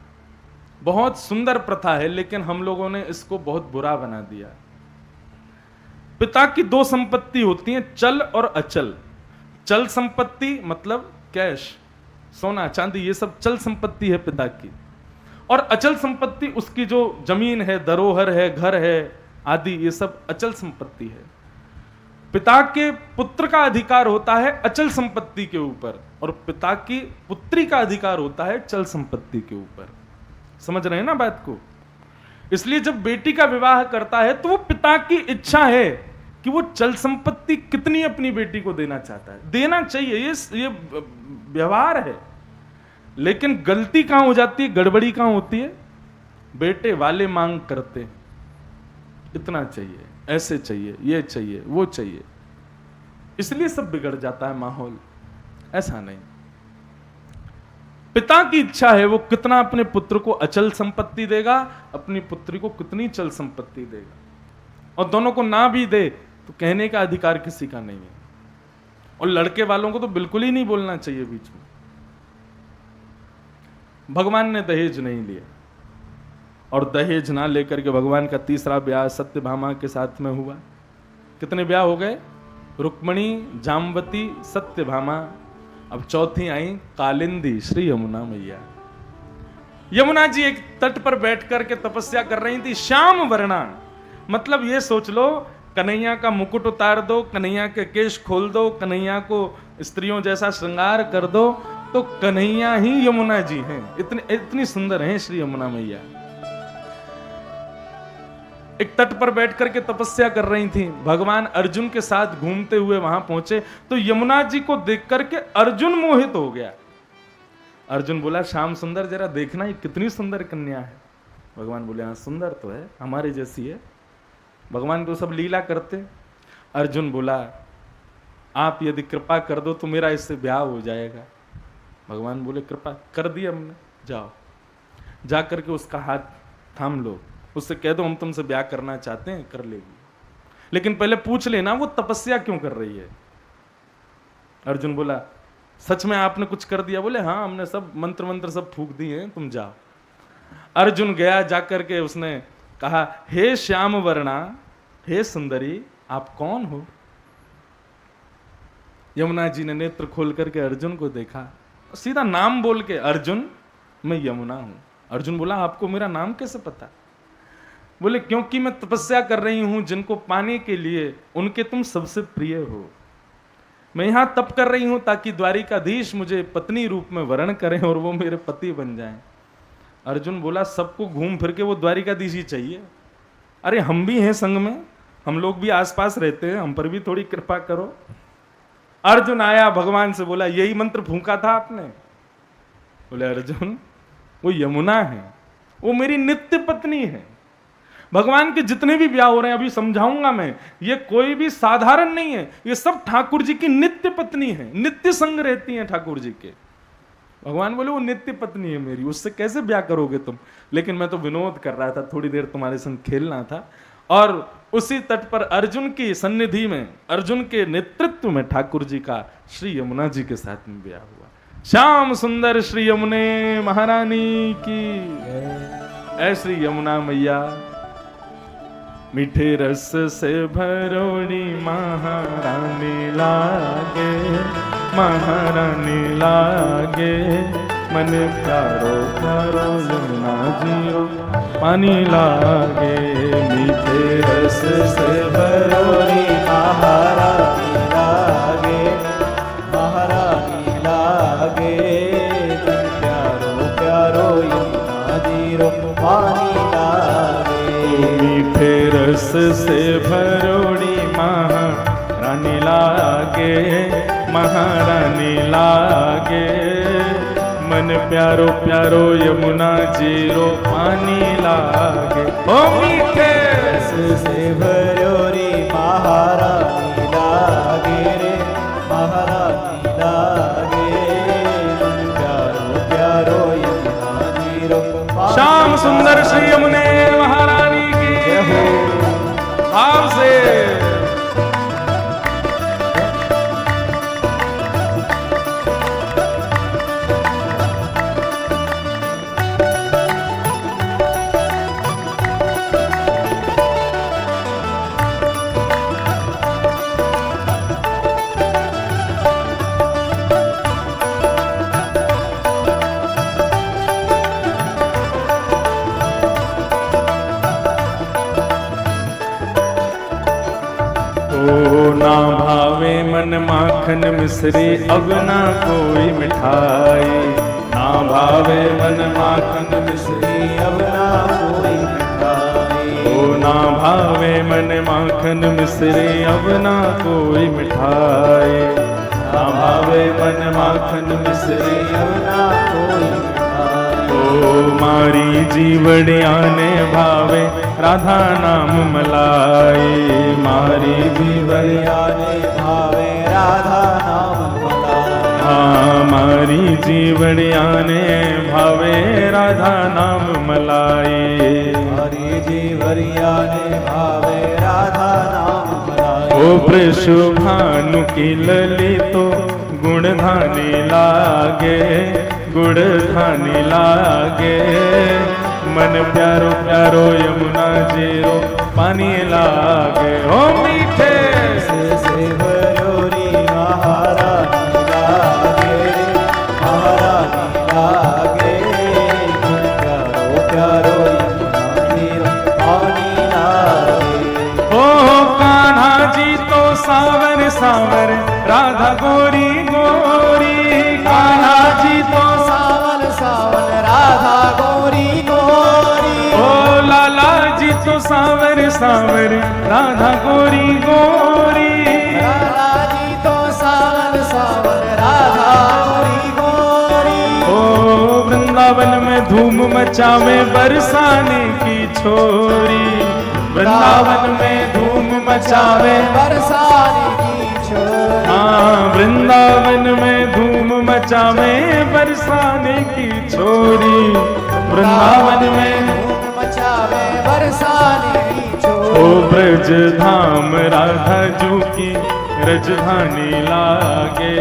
बहुत सुंदर प्रथा है, लेकिन हम लोगों ने इसको बहुत बुरा बना दिया। पिता की दो संपत्ति होती हैं, चल और अचल। चल संपत्ति मतलब कैश, सोना चांदी, ये सब चल संपत्ति है पिता की। और अचल संपत्ति उसकी जो जमीन है, धरोहर है, घर है आदि, ये सब अचल संपत्ति है। पिता के पुत्र का अधिकार होता है अचल संपत्ति के ऊपर, और पिता की पुत्री का अधिकार होता है चल संपत्ति के ऊपर। समझ रहे हैं ना बात को? इसलिए जब बेटी का विवाह करता है तो वो पिता की इच्छा है कि वो चल संपत्ति कितनी अपनी बेटी को देना चाहता है, देना चाहिए, ये व्यवहार है। लेकिन गलती कहां हो जाती है, गड़बड़ी कहां होती है? बेटे वाले मांग करते, इतना चाहिए, ऐसे चाहिए, ये चाहिए, वो चाहिए, इसलिए सब बिगड़ जाता है माहौल। ऐसा नहीं, पिता की इच्छा है वो कितना अपने पुत्र को अचल संपत्ति देगा, अपनी पुत्री को कितनी चल संपत्ति देगा। और दोनों को ना भी दे तो कहने का अधिकार किसी का नहीं है। और लड़के वालों को तो बिल्कुल ही नहीं बोलना चाहिए बीच में। भगवान ने दहेज नहीं लिया, और दहेज ना लेकर के भगवान का तीसरा ब्याह सत्यभामा के साथ में हुआ। कितने ब्याह हो गए? रुक्मणी, जामवती, सत्यभामा। अब चौथी आई कालिंदी, श्री यमुना मैया। यमुना जी एक तट पर बैठ करके तपस्या कर रही थी। श्याम वर्णा मतलब ये सोच लो, कन्हैया का मुकुट उतार दो, कन्हैया के केश खोल दो, कन्हैया को स्त्रियों जैसा श्रृंगार कर दो, तो कन्हैया ही यमुना जी हैं। इतनी सुंदर हैं श्री यमुना मैया। एक तट पर बैठ करके तपस्या कर रही थी। भगवान अर्जुन के साथ घूमते हुए वहां पहुंचे तो यमुना जी को देख करके अर्जुन मोहित हो गया। अर्जुन बोला श्याम सुंदर, जरा देखना ये कितनी सुंदर कन्या है। भगवान बोले हाँ सुंदर तो है, हमारे जैसी है। भगवान तो सब लीला करते। अर्जुन बोला आप यदि कृपा कर दो तो मेरा इससे ब्याह हो जाएगा। भगवान बोले कृपा कर दी हमने, जाओ जा करके उसका हाथ थाम लो, उससे कह दो हम तुमसे ब्याह करना चाहते हैं, कर लेगी, लेकिन पहले पूछ लेना वो तपस्या क्यों कर रही है। अर्जुन बोला सच में आपने कुछ कर दिया? बोले हाँ हमने सब मंत्र मंत्र सब फूक दिए हैं, तुम जाओ। अर्जुन गया, जाकर के उसने कहा हे श्याम वर्णा, हे सुंदरी, आप कौन हो? यमुना जी ने नेत्र खोल करके अर्जुन को देखा, सीधा नाम बोल के, अर्जुन मैं यमुना हूं। अर्जुन बोला आपको मेरा नाम कैसे पता? बोले क्योंकि मैं तपस्या कर रही हूं जिनको पाने के लिए उनके तुम सबसे प्रिय हो। मैं यहां तप कर रही हूं ताकि द्वारिकाधीश मुझे पत्नी रूप में वर्ण करें और वो मेरे पति बन जाएं। अर्जुन बोला सबको घूम फिर के वो द्वारिकाधीश ही चाहिए। अरे हम भी हैं संग में, हम लोग भी आसपास रहते हैं, हम पर भी थोड़ी कृपा करो। अर्जुन आया, भगवान से बोला यही मंत्र फूंका था आपने? बोले अर्जुन वो यमुना है, वो मेरी नित्य पत्नी है। भगवान के जितने भी ब्याह हो रहे हैं अभी समझाऊंगा मैं, ये कोई भी साधारण नहीं है, ये सब ठाकुर जी की नित्य पत्नी है, नित्य संग रहती हैं ठाकुर जी के। भगवान बोले वो नित्य पत्नी है मेरी, उससे कैसे ब्याह करोगे तुम? लेकिन मैं तो विनोद कर रहा था, थोड़ी देर तुम्हारे संग खेलना था। और उसी तट पर अर्जुन की सन्निधि में, अर्जुन के नेतृत्व में ठाकुर जी का श्री यमुना जी के साथ में ब्याह हुआ। श्याम सुंदर श्री यमुने महारानी की। ऐ श्री यमुना मैया, मीठे रस से भरोड़ी महारानी लागे, महारानी लागे, मन प्यारो प्यारो यमुना जीरो पानी लागे। मीठे रस से भरोड़ी महारानी लागे, महारानी लागे, मन प्यारो प्यारो यमुना जीरो पानी लागे। मीठे रस से भरोड़ी महारानी लागे, महारानी लागे, मन प्यारो प्यारो यमुना जीरो पानी लागे। ओ मीठे रस से भरोड़ी महारानी लागे रे, महारानी लागे, मन प्यारो प्यारो यमुना जीरो। श्याम सुंदर श्री यमुने महारानी की भाव से। ना भावे मन माखन मिश्री अब ना कोई मिठाई, ना भावे मन माखन मिश्री अब ना कोई मिठाई। ओ ना भावे मन माखन मिश्री अब ना कोई मिठाई, ना भावे मन माखन मिश्री अब ना कोई मिठाई। ओ मारी जीवड़िया ने भावे राधा नाम मलाई, मारी जीवड़िया ने भावे राधा नाम मलाई। हाँ मारी जीवड़िया ने भावे राधा नाम मलाई, मारी जीवड़िया ने भावे राधा नाम मलाई। ओ वृषभानु की ललितो गुणधानी लागे, गुणधानी लागे, मन प्यारो प्यारो यमुना जीरो पानी लागे। ओ मीठे से भरोड़ी महारानी लागे, महारानी लागे, मन प्यारो प्यारो यमुना जीरो पानी लागे। ओ कान्हा जी तो सावर सावर राधा गोरी गोरी, कान्हा जी तो सावर सावर राधा गोरी गोरी। ओ लाला जी तो सावर सावर राधा गोरी गोरी, लाला जी तो सावर सावर राधा गोरी गोरी। ओ वृंदावन में धूम मचावे बरसाने की छोरी, वृंदावन में धूम मचावे बरसाने की छोरी। हाँ वृंदावन में धूम मचावे बरसाने की छोरी, वृंदावन में धूम मचावे बरसाने की छोरी। ओ ब्रज धाम राधा जू की रजधानी लागे,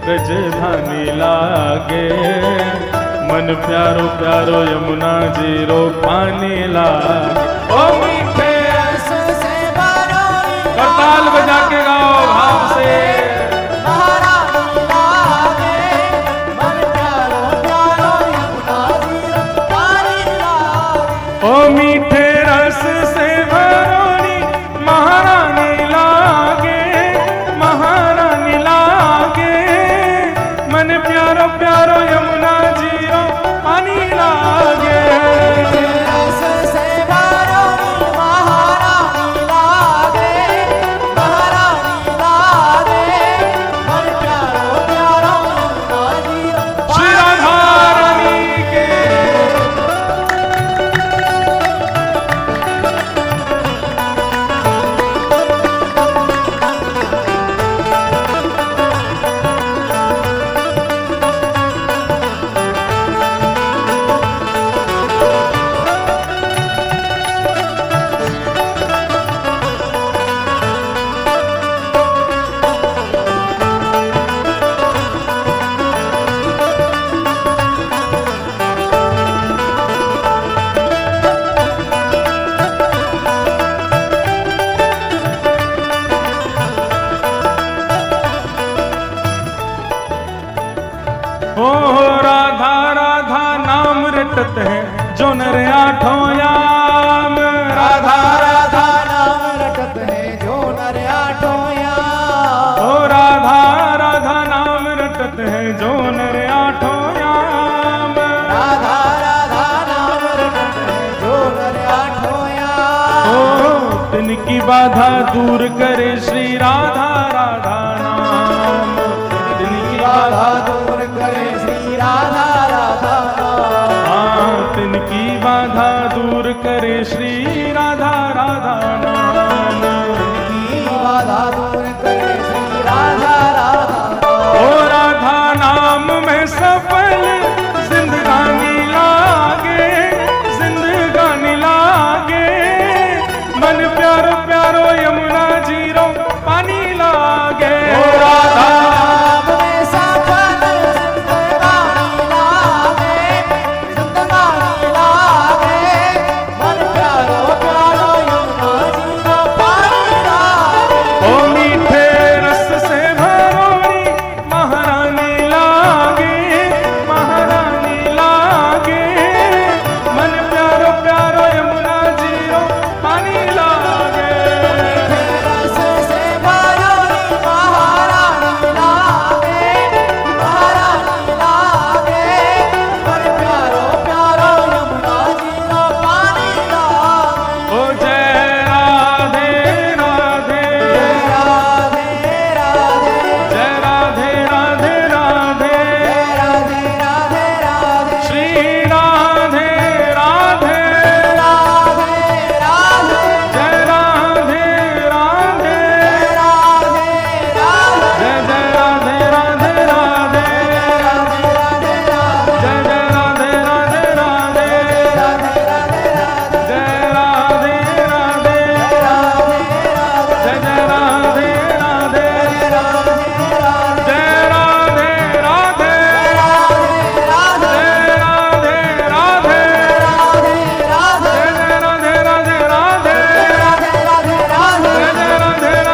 रजधानी लागे। मन प्यारो प्यारो यमुना जीरो पानी लागे। ओ मीठे रस से बरौनी करताल बजा के गाओ भाव से। महारानी लागे, मन प्यारो प्यारो यमुना जीरो पानी लागे। ओ मीठे रस से भरोनी महारानी लागे, महारानी लागे। मन प्यारो प्यारो यमुना जीरो पानी लागे। रस से बरौनी महारानी लागे, महारानी लागे। मन प्यारो प्यारो यमुना जीरो श्री राधा रानी के ओ राधा राधा नाम रटत है जो नर आठों याम। राधा राधा नाम रटत है जो नर आठों याम। ओ राधा राधा नाम रटत है जो नर आठों याम। राधा राधा नाम रटत है जो नर आठों याम। ओ तिनकी बाधा दूर करे श्री राधा राधा नाम। तिनकी बाधा बाधा दूर करे श्री राधा राधा नाम। हाँ तिनकी बाधा दूर करे श्री राधा राधा नाम। की बाधा दूर करे श्री राधा राधा नाम। ओ राधा नाम में सफल जिंदगानी लागे, जिंदगानी लागे। मन प्यारो प्यारो यमुना जीरो पानी लागे। ओ राधा नाम में सफल जिंदगानी लागे, जिंदगानी लागे। मन प्यारो प्यारो यमुना जीरो पानी लागे। ओ मीठे रस से भरोनी महारानी लागे, महारानी लागे। मन प्यारो प्यारो यमुना जीरो पानी लागे। रस से बरौनी महारानी लागे, महारानी लागे। मन प्यारो प्यारो यमुना जीरो पानी लागे। ओ जय राधे राधे, राधे राधे, जय राधे राधे राधे। राधे राधे राधे, श्री राधे राधे, राधे राधे, जय राधे राधे, राधे राधे, जय जय राधे राधे राधे, राधे राधे राधे, जय जय राधे राधे राधे, राधे राधे राधे, जय राधे राधे, जय जय राधे राधे, जय राधे राधे, जय राधे राधे, जय जय राधे राधे राधे, जय जय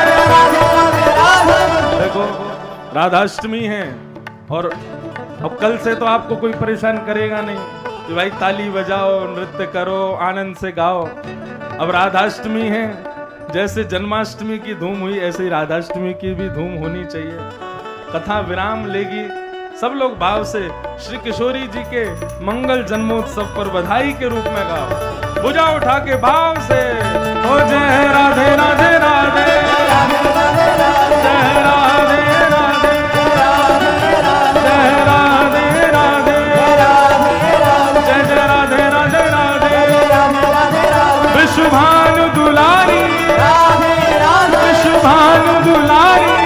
राधे राधे राधे। देखो राधाष्टमी है और अब कल से तो आपको कोई परेशान करेगा नहीं कि भाई ताली बजाओ, नृत्य करो, आनंद से गाओ। अब राधाष्टमी है, जैसे जन्माष्टमी की धूम हुई ऐसे ही राधाष्टमी की भी धूम होनी चाहिए। कथा विराम लेगी, सब लोग भाव से श्री किशोरी जी के मंगल जन्मोत्सव पर बधाई के रूप में गाओ, भुजा उठा के भाव से। ओ जय राधे राधे राधे, जय राधे राधे, जय राधे राधे, जय जय राधे राधे राधे। विश्व भानु दुलारी, विश्व भानु दुलारी,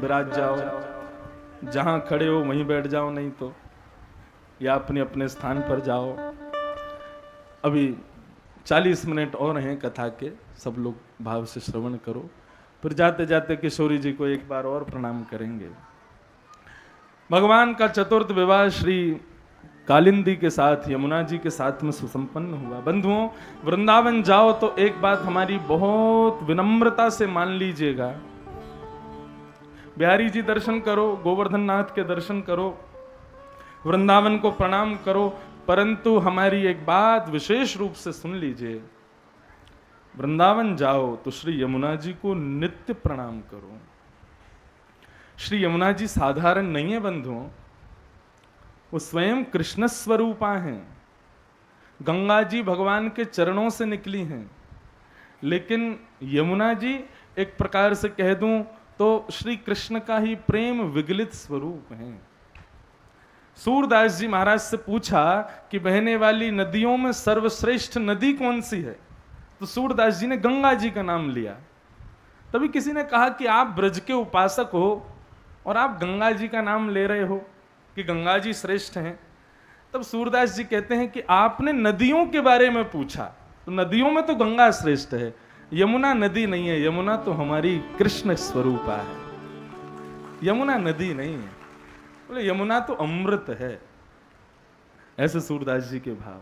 विराज जाओ, जहां खड़े हो वहीं बैठ जाओ, नहीं तो या अपने अपने स्थान पर जाओ। अभी 40 मिनट और हैं कथा के, सब लोग भाव से श्रवण करो, फिर जाते जाते किशोरी जी को एक बार और प्रणाम करेंगे। भगवान का चतुर्थ विवाह श्री कालिंदी के साथ, यमुना जी के साथ में सुसंपन्न हुआ। बंधुओं, वृंदावन जाओ तो एक बात हमारी बहुत विनम्रता से मान लीजिएगा, बिहारी जी दर्शन करो, गोवर्धन नाथ के दर्शन करो, वृंदावन को प्रणाम करो, परंतु हमारी एक बात विशेष रूप से सुन लीजिए, वृंदावन जाओ तो श्री यमुना जी को नित्य प्रणाम करो। श्री यमुना जी साधारण नहीं है बंधुओं, वो स्वयं कृष्ण स्वरूपा हैं। गंगा जी भगवान के चरणों से निकली हैं, लेकिन यमुना जी एक प्रकार से कह दूं तो श्री कृष्ण का ही प्रेम विगलित स्वरूप हैं। सूरदास जी महाराज से पूछा कि बहने वाली नदियों में सर्वश्रेष्ठ नदी कौन सी है, तो सूरदास जी ने गंगा जी का नाम लिया। तभी किसी ने कहा कि आप ब्रज के उपासक हो और आप गंगा जी का नाम ले रहे हो कि गंगा जी श्रेष्ठ हैं। तब सूरदास जी कहते हैं कि आपने नदियों के बारे में पूछा, तो नदियों में तो गंगा श्रेष्ठ है, यमुना नदी नहीं है, यमुना तो हमारी कृष्ण स्वरूपा है, यमुना नदी नहीं है। बोले यमुना तो अमृत है। ऐसे सूरदास जी के भाव,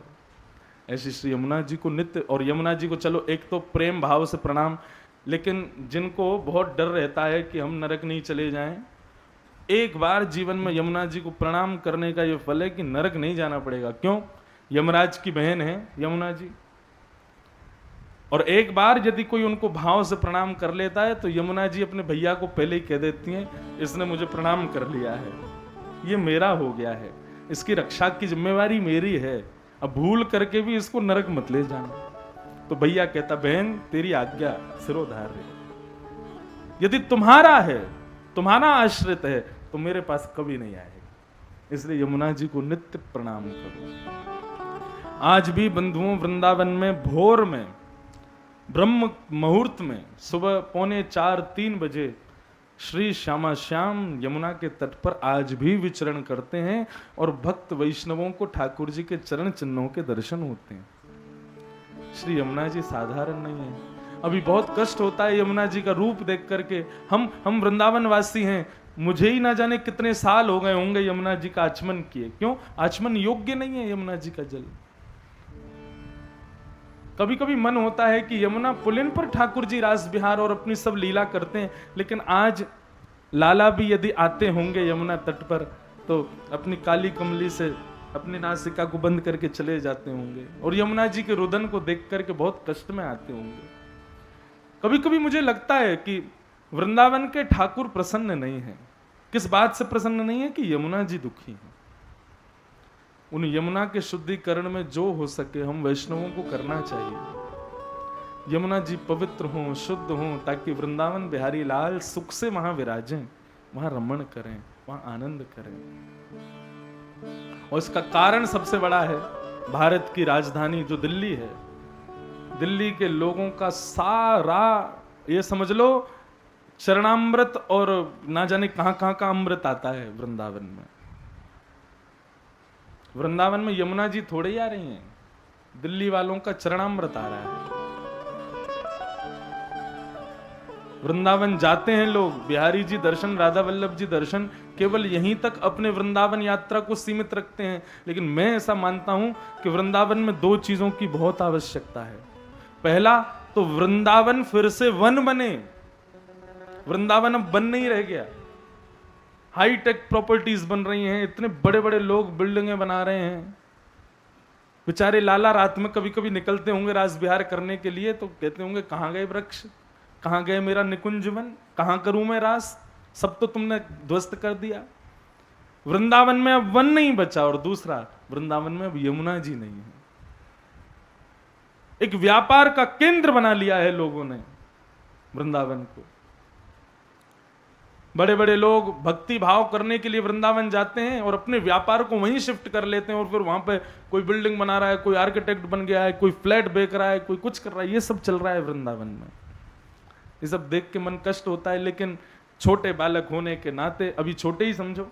ऐसी श्री यमुना जी को नित्य, और यमुना जी को चलो एक तो प्रेम भाव से प्रणाम, लेकिन जिनको बहुत डर रहता है कि हम नरक नहीं चले जाएं, एक बार जीवन में यमुना जी को प्रणाम करने का ये फल है कि नरक नहीं जाना पड़ेगा। क्यों? यमराज की बहन है यमुना जी, और एक बार यदि कोई उनको भाव से प्रणाम कर लेता है तो यमुना जी अपने भैया को पहले ही कह देती हैं, इसने मुझे प्रणाम कर लिया है, ये मेरा हो गया है, इसकी रक्षा की जिम्मेवारी मेरी है, अब भूल करके भी इसको नरक मत ले जाना। तो भैया कहता, बहन तेरी आज्ञा सिरोधार्य, यदि तुम्हारा है, तुम्हारा आश्रित है, तो मेरे पास कभी नहीं आएगा। इसलिए यमुना जी को नित्य प्रणाम करो। आज भी बंधुओं, वृंदावन में भोर में ब्रह्म मुहूर्त में सुबह 3:45 बजे श्री श्यामा श्याम यमुना के तट पर आज भी विचरण करते हैं, और भक्त वैष्णवों को ठाकुर जी के चरण चिन्हों के दर्शन होते हैं। श्री यमुना जी साधारण नहीं है। अभी बहुत कष्ट होता है यमुना जी का रूप देख करके। हम वृंदावन वासी हैं, मुझे ही ना जाने कितने साल हो गए होंगे यमुना जी का आचमन किए। क्यों? आचमन योग्य नहीं है यमुना जी का जल। कभी कभी मन होता है कि यमुना पुलिन पर ठाकुर जी रास विहार और अपनी सब लीला करते हैं, लेकिन आज लाला भी यदि आते होंगे यमुना तट पर तो अपनी काली कमली से अपनी नासिका को बंद करके चले जाते होंगे, और यमुना जी के रुदन को देख करके बहुत कष्ट में आते होंगे। कभी कभी मुझे लगता है कि वृंदावन के ठाकुर प्रसन्न नहीं है। किस बात से प्रसन्न नहीं है? कि यमुना जी दुखी हैं। उन यमुना के शुद्धिकरण में जो हो सके हम वैष्णवों को करना चाहिए। यमुना जी पवित्र हों, शुद्ध हों, ताकि वृंदावन बिहारी लाल सुख से वहां विराजें, वहां रमण करें, वहां आनंद करें। और इसका कारण सबसे बड़ा है भारत की राजधानी जो दिल्ली है। दिल्ली के लोगों का सारा, ये समझ लो, चरणामृत और ना जाने कहां कहां का अमृत आता है वृंदावन में। वृंदावन में यमुना जी थोड़े ही आ रही हैं, दिल्ली वालों का चरणामृत आ रहा है। वृंदावन जाते हैं लोग, बिहारी जी दर्शन, राधा वल्लभ जी दर्शन, केवल यहीं तक अपने वृंदावन यात्रा को सीमित रखते हैं। लेकिन मैं ऐसा मानता हूं कि वृंदावन में 2 चीजों की बहुत आवश्यकता है। पहला तो वृंदावन फिर से वन बने। वृंदावन अब वन नहीं रह गया, हाई टेक प्रॉपर्टीज बन रही हैं, इतने बड़े बड़े लोग बिल्डिंगें बना रहे हैं। बेचारे लाला रात में कभी कभी निकलते होंगे रास विहार करने के लिए, तो कहते होंगे कहां गए वृक्ष, कहां गए मेरा निकुंजवन, कहां करूं मैं रास, सब तो तुमने ध्वस्त कर दिया। वृंदावन में अब वन नहीं बचा, और दूसरा वृंदावन में अब यमुना जी नहीं है। एक व्यापार का केंद्र बना लिया है लोगों ने वृंदावन को। बड़े बड़े लोग भक्ति भाव करने के लिए वृंदावन जाते हैं और अपने व्यापार को वहीं शिफ्ट कर लेते हैं, और फिर वहां पे कोई बिल्डिंग बना रहा है, कोई आर्किटेक्ट बन गया है, कोई फ्लैट बेच रहा है, कोई कुछ कर रहा है। ये सब चल रहा है वृंदावन में। ये सब देख के मन कष्ट होता है, लेकिन छोटे बालक होने के नाते, अभी छोटे ही समझो,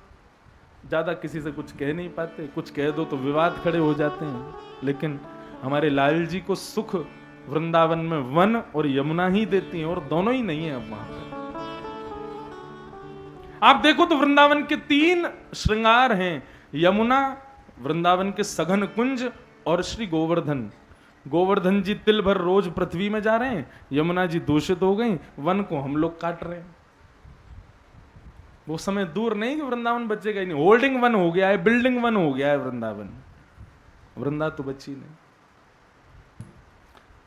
ज्यादा किसी से कुछ कह नहीं पाते, कुछ कह दो तो विवाद खड़े हो जाते हैं, लेकिन हमारे लाल जी को सुख वृंदावन में वन और यमुना ही देती हैं, और दोनों ही नहीं है अब वहां पर। आप देखो तो वृंदावन के 3 श्रृंगार हैं, यमुना, वृंदावन के सघन कुंज और श्री गोवर्धन। गोवर्धन जी तिल भर रोज पृथ्वी में जा रहे हैं, यमुना जी दूषित हो गई, वन को हम लोग काट रहे हैं। वो समय दूर नहीं कि वृंदावन बचेगा ही नहीं, होल्डिंग वन हो गया है, बिल्डिंग वन हो गया है वृंदावन, वृंदा तो बची नहीं।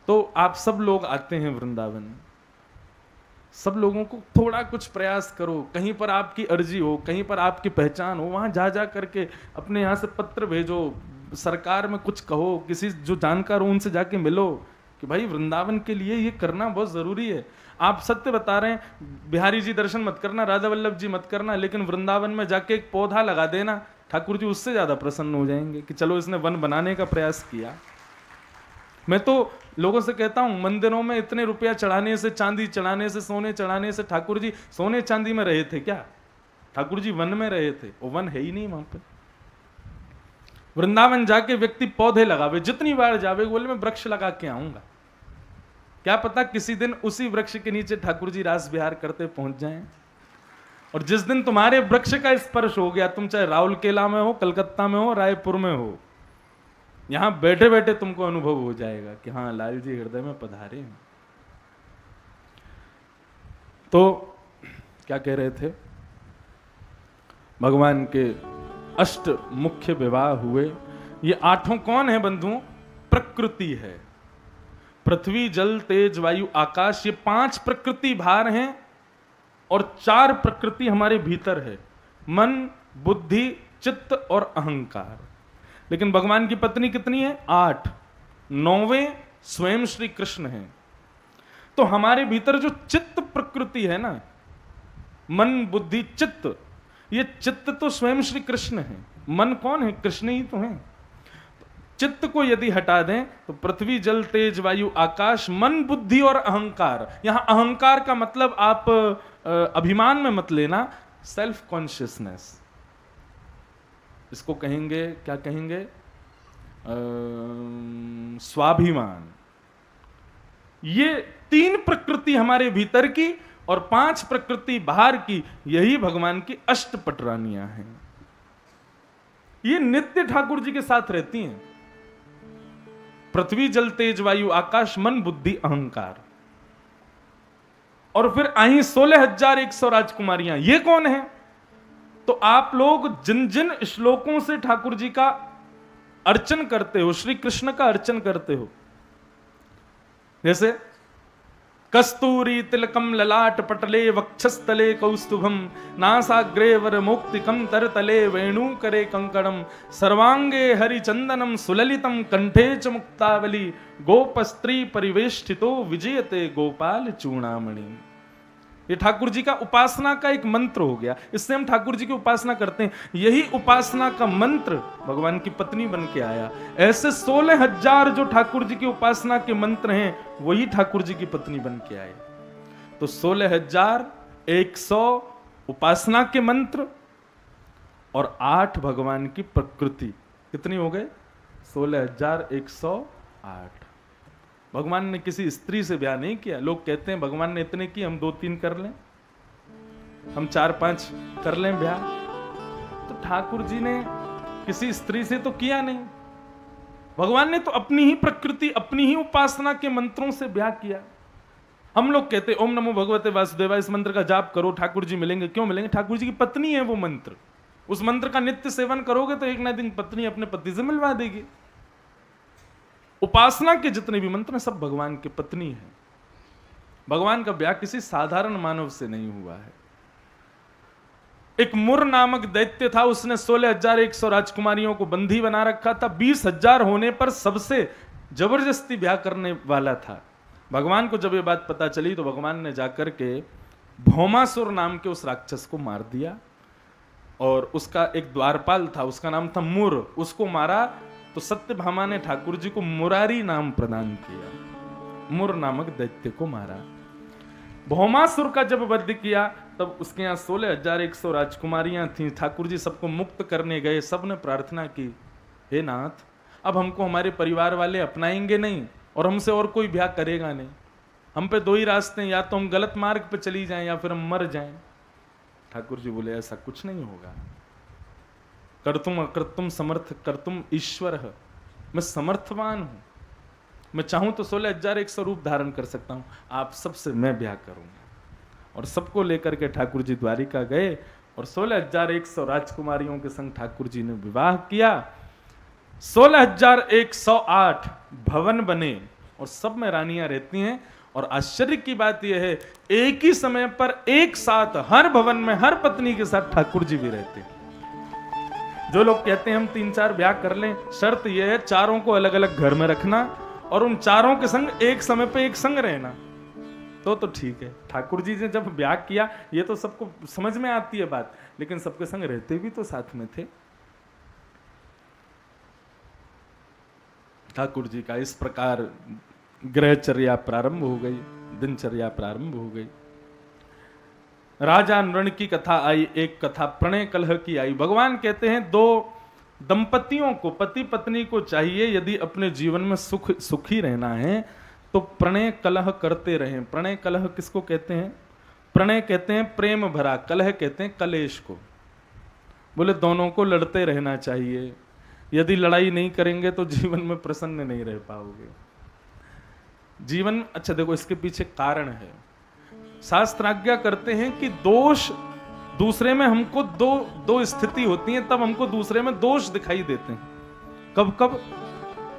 तो आप सब लोग आते हैं वृंदावन, सब लोगों को थोड़ा कुछ प्रयास करो, कहीं पर आपकी अर्जी हो, कहीं पर आपकी पहचान हो, वहां जा करके अपने यहां से पत्र भेजो, सरकार में कुछ कहो, किसी जो जानकार हो उनसे जाके मिलो कि भाई वृंदावन के लिए ये करना बहुत जरूरी है। आप सत्य बता रहे हैं, बिहारी जी दर्शन मत करना, राधा वल्लभ जी मत करना, लेकिन वृंदावन में जाके एक पौधा लगा देना, ठाकुर जी उससे ज्यादा प्रसन्न हो जाएंगे कि चलो इसने वन बनाने का प्रयास किया। मैं तो लोगों से कहता हूं, मंदिरों में इतने रुपया चढ़ाने से, चांदी चढ़ाने से, सोने चढ़ाने से, ठाकुर जी सोने चांदी में रहे थे क्या? ठाकुर जी वन में रहे थे, वो वन है ही नहीं वहां पे। वृंदावन जाके व्यक्ति पौधे लगावे, जितनी बार जावे बोले मैं वृक्ष लगा के आऊंगा, क्या पता किसी दिन उसी वृक्ष के नीचे ठाकुर जी रास विहार करते पहुंच जाएं। और जिस दिन तुम्हारे वृक्ष का स्पर्श हो गया, तुम चाहे राउरकेला में हो, कलकत्ता में हो, रायपुर में हो, यहां बैठे बैठे तुमको अनुभव हो जाएगा कि हाँ लाल जी हृदय में पधारे हैं। तो क्या कह रहे थे, भगवान के 8 मुख्य विवाह हुए। ये 8 कौन है बंधुओं? प्रकृति है, पृथ्वी जल तेज वायु आकाश, ये 5 प्रकृति भार हैं और 4 प्रकृति हमारे भीतर है, मन बुद्धि चित्त और अहंकार। लेकिन भगवान की पत्नी कितनी है? 8, 9वें स्वयं श्री कृष्ण है। तो हमारे भीतर जो चित्त प्रकृति है ना, मन बुद्धि चित्त, ये चित्त तो स्वयं श्री कृष्ण है, मन कौन है? कृष्ण ही तो है। चित्त को यदि हटा दें तो पृथ्वी जल तेज वायु आकाश, मन बुद्धि और अहंकार। यहां अहंकार का मतलब आप अभिमान में मत लेना, सेल्फ कॉन्शियसनेस इसको कहेंगे, क्या कहेंगे? स्वाभिमान। ये 3 प्रकृति हमारे भीतर की और 5 प्रकृति बाहर की, यही भगवान की अष्टपटरानियां हैं। ये नित्य ठाकुर जी के साथ रहती हैं, पृथ्वी जल तेज वायु आकाश मन बुद्धि अहंकार। और फिर आई 16,100 राजकुमारियां, ये कौन है? तो आप लोग जिन जिन श्लोकों से ठाकुर जी का अर्चन करते हो, श्री कृष्ण का अर्चन करते हो, जैसे कस्तूरी तिलकम ललाट पटले वक्षस्थले कौस्तुभम नासाग्रे वर मौक्तिकम तरतले वेणु करे कंकणम सर्वांगे हरिचंदनम सुललितम कंठे च मुक्तावली गोपस्त्री परिवेष्टितो विजयते गोपाल चूड़ामणि। ये ठाकुर जी का उपासना का एक मंत्र हो गया, इससे हम ठाकुर जी की उपासना करते हैं। यही उपासना का मंत्र भगवान की पत्नी बन के आया। ऐसे 16,000 जो ठाकुर जी की उपासना के मंत्र हैं, वही ठाकुर जी की पत्नी बन के आए। तो 16,100 उपासना के मंत्र और 8 भगवान की प्रकृति, कितनी हो गए? 16,108। भगवान ने किसी स्त्री से ब्याह नहीं किया। लोग कहते हैं भगवान ने इतने की, हम 2-3 कर लें, हम 4-5 कर लें ब्याह। तो ठाकुर जी ने किसी स्त्री से तो किया नहीं, भगवान ने तो अपनी ही प्रकृति, अपनी ही उपासना के मंत्रों से ब्याह किया। हम लोग कहते ओम नमो भगवते वासुदेवाय, इस मंत्र का जाप करो ठाकुर जी मिलेंगे। क्यों मिलेंगे? ठाकुर जी की पत्नी है वो मंत्र। उस मंत्र का नित्य सेवन करोगे तो एक ना दिन पत्नी अपने पति से मिलवा देगी। उपासना के जितने भी मंत्र हैं सब भगवान की पत्नी है। भगवान का ब्याह किसी साधारण मानव से नहीं हुआ है। एक मुर नामक दैत्य था, उसने 16,100 राजकुमारियों को बंदी बना रखा था। 20,000 होने पर सबसे जबरदस्ती ब्याह करने वाला था। भगवान को जब ये बात पता चली तो भगवान ने जाकर के भौमासुर नाम के उस राक्षस को मार दिया। और उसका एक द्वारपाल था, उसका नाम था मुर, उसको मारा। तो सत्यभामा ने ठाकुर जी को मुरारी नाम प्रदान किया, मुर नामक दैत्य को मारा। भौमासुर का जब वध किया तब उसके यहाँ 16,100 राजकुमारियां थीं। ठाकुर जी सबको मुक्त करने गए, सबने प्रार्थना की, हे नाथ अब हमको हमारे परिवार वाले अपनाएंगे नहीं और हमसे और कोई ब्याह करेगा नहीं। हम पे दो ही रास्ते हैं, या तो हम गलत मार्ग पे चली जाएं या फिर हम मर जाएं। ठाकुर जी बोले ऐसा कुछ नहीं होगा। कर्तुम अकर्तुम समर्थ कर्तुम ईश्वर है, मैं समर्थवान हूं, मैं चाहूं तो 16,100 रूप धारण कर सकता हूं, आप सबसे मैं ब्याह करूंगा। और सबको लेकर के ठाकुर जी द्वारिका गए और 16,100 राजकुमारियों के संग ठाकुर जी ने विवाह किया। 16,108 भवन बने और सब में रानियां रहती हैं। और आश्चर्य की बात यह है, एक ही समय पर एक साथ हर भवन में हर पत्नी के साथ ठाकुर जी भी रहते हैं। जो लोग कहते हैं हम 3-4 ब्याह कर लें, शर्त यह है चारों को अलग अलग घर में रखना और उन चारों के संग एक समय पे एक संग रहना, तो ठीक है। ठाकुर जी ने जब ब्याह किया, ये तो सबको समझ में आती है बात, लेकिन सबके संग रहते भी तो साथ में थे। ठाकुर जी का इस प्रकार ग्रहचर्या प्रारंभ हो गई, दिनचर्या प्रारंभ हो गई। राजा नृण की कथा आई, एक कथा प्रणय कलह की आई। भगवान कहते हैं दो दंपतियों को, पति पत्नी को चाहिए यदि अपने जीवन में सुखी रहना है तो प्रणय कलह करते रहें। प्रणय कलह किसको कहते हैं? प्रणय कहते हैं प्रेम भरा, कलह कहते हैं कलेश को। बोले दोनों को लड़ते रहना चाहिए। यदि लड़ाई नहीं करेंगे तो जीवन में प्रसन्न नहीं रह पाओगे। जीवन, अच्छा देखो इसके पीछे कारण है। शास्त्र आज्ञा करते हैं कि दोष दूसरे में, हमको दो स्थिति होती है तब हमको दूसरे में दोष दिखाई देते हैं। कब कब?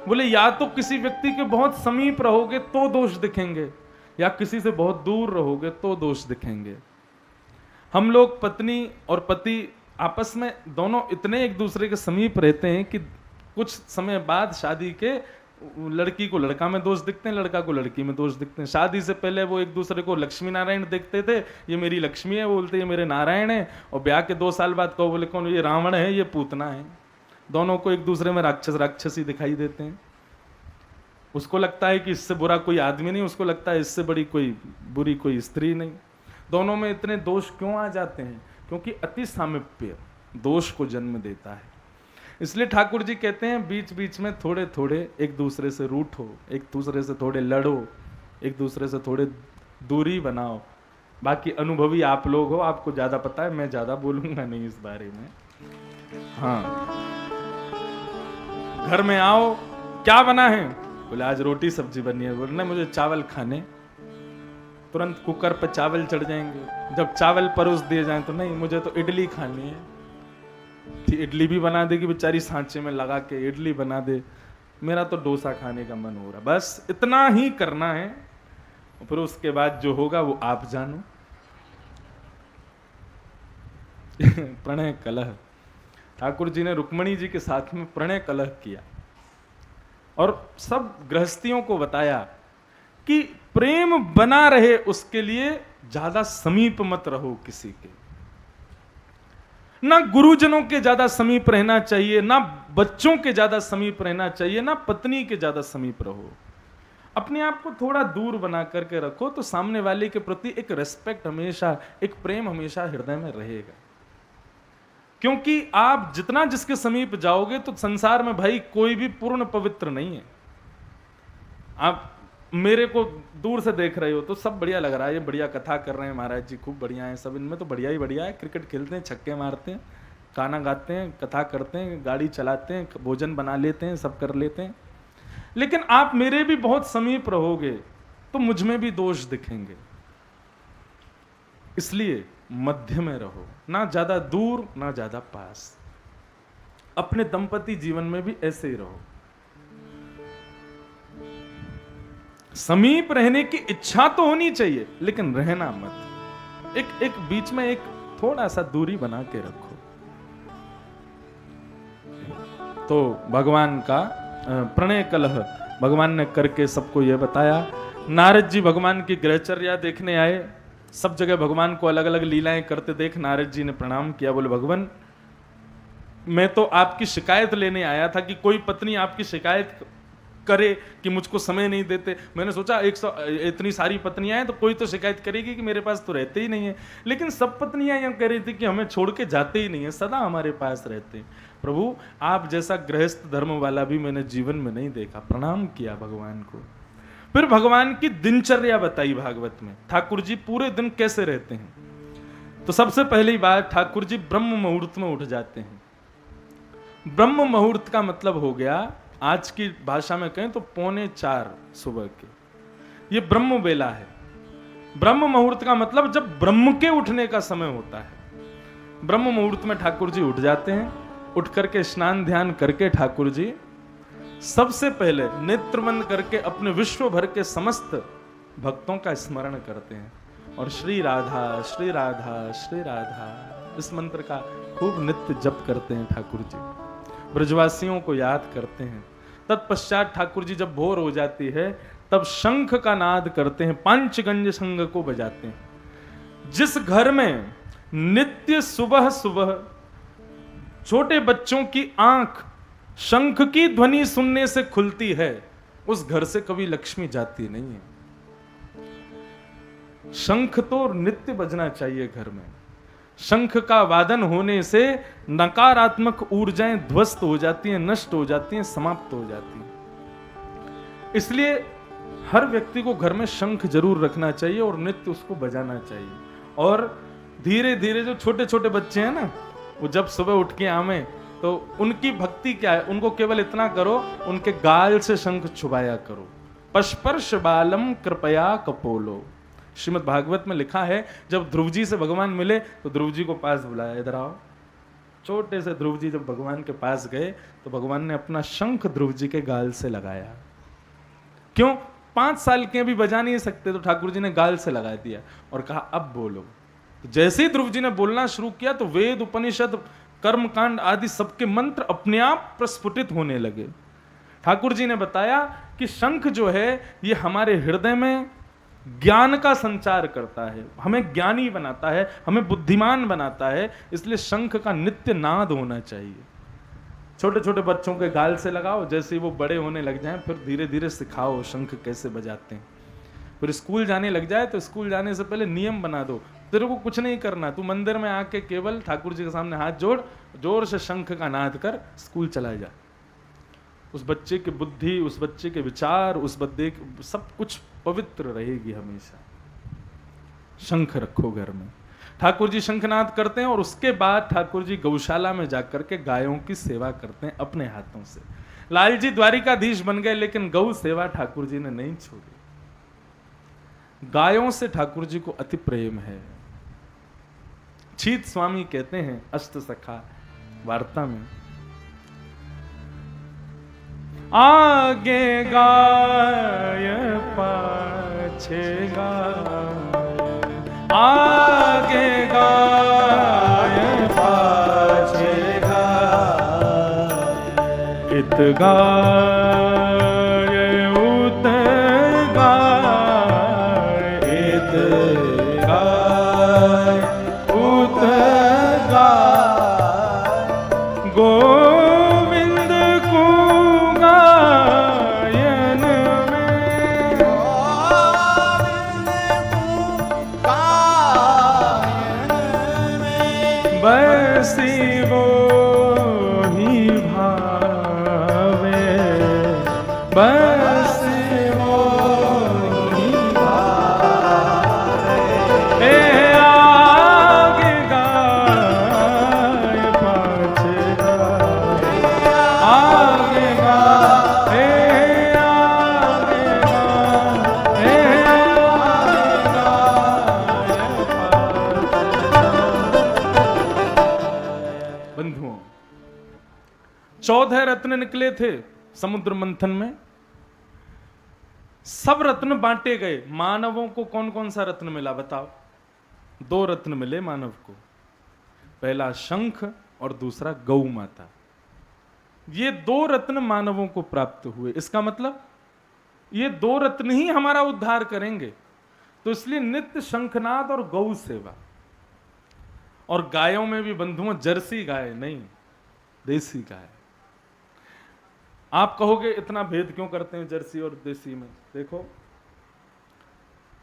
बोले या तो किसी व्यक्ति के बहुत समीप रहोगे तो दोष दिखेंगे, या किसी से बहुत दूर रहोगे तो दोष दिखेंगे। हम लोग पत्नी और पति आपस में दोनों इतने एक दूसरे के समीप रहते हैं कि कुछ समय बाद शादी के लड़की को लड़का में दोष दिखते हैं, लड़का को लड़की में दोष दिखते हैं। शादी से पहले वो एक दूसरे को लक्ष्मी नारायण देखते थे, ये मेरी लक्ष्मी है, वो बोलते ये मेरे नारायण है। और ब्याह के 2 साल बाद कहो बोले कौन, ये रावण है, ये पूतना है। दोनों को एक दूसरे में राक्षस राक्षसी दिखाई देते हैं। उसको लगता है कि इससे बुरा कोई आदमी नहीं, उसको लगता है इससे बड़ी कोई बुरी कोई स्त्री नहीं। दोनों में इतने दोष क्यों आ जाते हैं? क्योंकि अति सामीप्य दोष को जन्म देता है। इसलिए ठाकुर जी कहते हैं बीच बीच में थोड़े थोड़े एक दूसरे से रूठो, एक दूसरे से थोड़े लड़ो, एक दूसरे से थोड़े दूरी बनाओ। बाकी अनुभवी आप लोग हो, आपको ज्यादा पता है, मैं ज्यादा बोलूंगा नहीं इस बारे में। हाँ, घर में आओ, क्या बना है? बोले आज रोटी सब्जी बनी है। बोले मुझे चावल खाने। तुरंत कुकर पे चावल चढ़ जाएंगे। जब चावल परोस दिए जाएं तो नहीं, मुझे तो इडली खानी है। इडली भी बना देगी बेचारी, सांचे में लगा के इडली बना दे। मेरा तो डोसा खाने का मन हो रहा। बस इतना ही करना है, फिर उसके बाद जो होगा वो आप जानो। प्रणय कलह, ठाकुर जी ने रुक्मणी जी के साथ में प्रणय कलह किया और सब गृहस्थियों को बताया कि प्रेम बना रहे उसके लिए ज्यादा समीप मत रहो किसी के। ना गुरुजनों के ज्यादा समीप रहना चाहिए, ना बच्चों के ज्यादा समीप रहना चाहिए, ना पत्नी के ज्यादा समीप रहो। अपने आप को थोड़ा दूर बना करके रखो तो सामने वाले के प्रति एक रिस्पेक्ट हमेशा, एक प्रेम हमेशा हृदय में रहेगा। क्योंकि आप जितना जिसके समीप जाओगे तो संसार में भाई कोई भी पूर्ण पवित्र नहीं है। आप मेरे को दूर से देख रहे हो तो सब बढ़िया लग रहा है, ये बढ़िया कथा कर रहे हैं महाराज जी, खूब बढ़िया है, सब इनमें तो बढ़िया ही बढ़िया है। क्रिकेट खेलते हैं, छक्के मारते हैं, गाना गाते हैं, कथा करते हैं, गाड़ी चलाते हैं, भोजन बना लेते हैं, सब कर लेते हैं। लेकिन आप मेरे भी बहुत समीप रहोगे तो मुझ में भी दोष दिखेंगे। इसलिए मध्य में रहो, ना ज्यादा दूर ना ज्यादा पास। अपने दंपति जीवन में भी ऐसे ही रहो। समीप रहने की इच्छा तो होनी चाहिए लेकिन रहना मत। एक बीच में एक थोड़ा सा दूरी बना के रखो। तो भगवान का प्रणय कलह भगवान ने करके सबको यह बताया। नारद जी भगवान की ग्रहचर्या देखने आए। सब जगह भगवान को अलग अलग लीलाएं करते देख नारद जी ने प्रणाम किया। बोले भगवान, मैं तो आपकी शिकायत लेने आया था कि कोई पत्नी आपकी शिकायत करे कि मुझको समय नहीं देते। मैंने सोचा इतनी सारी पत्नियां हैं तो कोई तो शिकायत करेगी कि मेरे पास तो रहते ही नहीं है, लेकिन सब पत्नियां यह कह रही थी कि हमें छोड़ के जाते ही नहीं है, सदा हमारे पास रहते हैं। प्रभु आप जैसा गृहस्थ धर्म वाला भी मैंने जीवन में नहीं देखा। प्रणाम किया भगवान को। फिर भगवान की दिनचर्या बताई भागवत में, ठाकुर जी पूरे दिन कैसे रहते हैं। तो सबसे पहली बात, ठाकुर जी ब्रह्म मुहूर्त में उठ जाते हैं। ब्रह्म मुहूर्त का मतलब हो गया, आज की भाषा में कहें तो 3:45 सुबह के, ये ब्रह्म बेला है। ब्रह्म मुहूर्त का मतलब जब ब्रह्म के उठने का समय होता है। ब्रह्म मुहूर्त में ठाकुर जी उठ जाते हैं। उठ करके स्नान ध्यान करके ठाकुर जी सबसे पहले नेत्र बंद करके अपने विश्व भर के समस्त भक्तों का स्मरण करते हैं और श्री राधा श्री राधा श्री राधा इस मंत्र का खूब नित्य जप करते हैं। ठाकुर जी ब्रजवासियों को याद करते हैं। तत्पश्चात ठाकुर जी जब भोर हो जाती है तब शंख का नाद करते हैं, पांचगंज शंख को बजाते हैं। जिस घर में नित्य सुबह सुबह छोटे बच्चों की आंख शंख की ध्वनि सुनने से खुलती है, उस घर से कभी लक्ष्मी जाती नहीं है। शंख तो नित्य बजना चाहिए घर में। शंख का वादन होने से नकारात्मक ऊर्जाएं ध्वस्त हो जाती हैं, नष्ट हो जाती हैं, समाप्त हो जाती हैं। इसलिए हर व्यक्ति को घर में शंख जरूर रखना चाहिए और नित्य उसको बजाना चाहिए। और धीरे धीरे जो छोटे छोटे बच्चे हैं ना, वो जब सुबह उठ के आवे तो उनकी भक्ति क्या है, उनको केवल इतना करो, उनके गाल से शंख छुपाया करो। पस्पर्श बालम कृपया कपोलो। श्रीमद् भागवत में लिखा है, जब ध्रुव जी से भगवान मिले तो ध्रुव जी को पास बुलाया, इधर आओ। छोटे से ध्रुव जी जब भगवान के पास गए तो भगवान ने अपना शंख ध्रुव जी के गाल से लगाया। क्यों? 5 साल के भी बजा नहीं सकते, तो ठाकुर जी ने गाल से लगा दिया और कहा अब बोलो। तो जैसे ही ध्रुव जी ने बोलना शुरू किया तो वेद उपनिषद कर्मकांड आदि सबके मंत्र अपने आप प्रस्फुटित होने लगे। ठाकुर जी ने बताया कि शंख जो है ये हमारे हृदय में ज्ञान का संचार करता है, हमें ज्ञानी बनाता है, हमें बुद्धिमान बनाता है। इसलिए शंख का नित्य नाद होना चाहिए। छोटे छोटे बच्चों के गाल से लगाओ, जैसे ही वो बड़े होने लग जाएं फिर धीरे धीरे सिखाओ शंख कैसे बजाते हैं। फिर स्कूल जाने लग जाए तो स्कूल जाने से पहले नियम बना दो, तेरे को कुछ नहीं करना, तू मंदिर में आके केवल ठाकुर जी के सामने हाथ जोड़, जोर से शंख का नाद कर, स्कूल चला जा। उस बच्चे की बुद्धि, उस बच्चे के विचार, उस बच्चे सब कुछ पवित्र रहेगी हमेशा। शंख रखो घर में। ठाकुर जी शंखनाद करते हैं और उसके बाद ठाकुर जी गौशाला में जाकर के गायों की सेवा करते हैं अपने हाथों से। लाल जी द्वारिकाधीश बन गए लेकिन गौ सेवा ठाकुर जी ने नहीं छोड़ी। गायों से ठाकुर जी को अति प्रेम है। छीत स्वामी कहते हैं अष्ट सखा वार्ता में, आगे गाय पाछे गाय, आगे गाय पाछे गाय, इत गाय उत गाय, इत गाय उत गाय, गोविंद को गायन में, बसी वो ही भावे, बसी वो ही भावे। आगे गाय पाछे गाय, आगे गाय, आगे गाय, बंधुओं 14 रत्न निकले थे समुद्र मंथन में। सब रत्न बांटे गए। मानवों को कौन कौन सा रत्न मिला बताओ? 2 रत्न मिले मानव को, पहला शंख और दूसरा गौ माता। ये 2 रत्न मानवों को प्राप्त हुए। इसका मतलब ये 2 रत्न ही हमारा उद्धार करेंगे। तो इसलिए नित्य शंखनाद और गौ सेवा। और गायों में भी बंधुओं जर्सी गाय नहीं, देसी गाय। आप कहोगे इतना भेद क्यों करते हैं जर्सी और देसी में? देखो,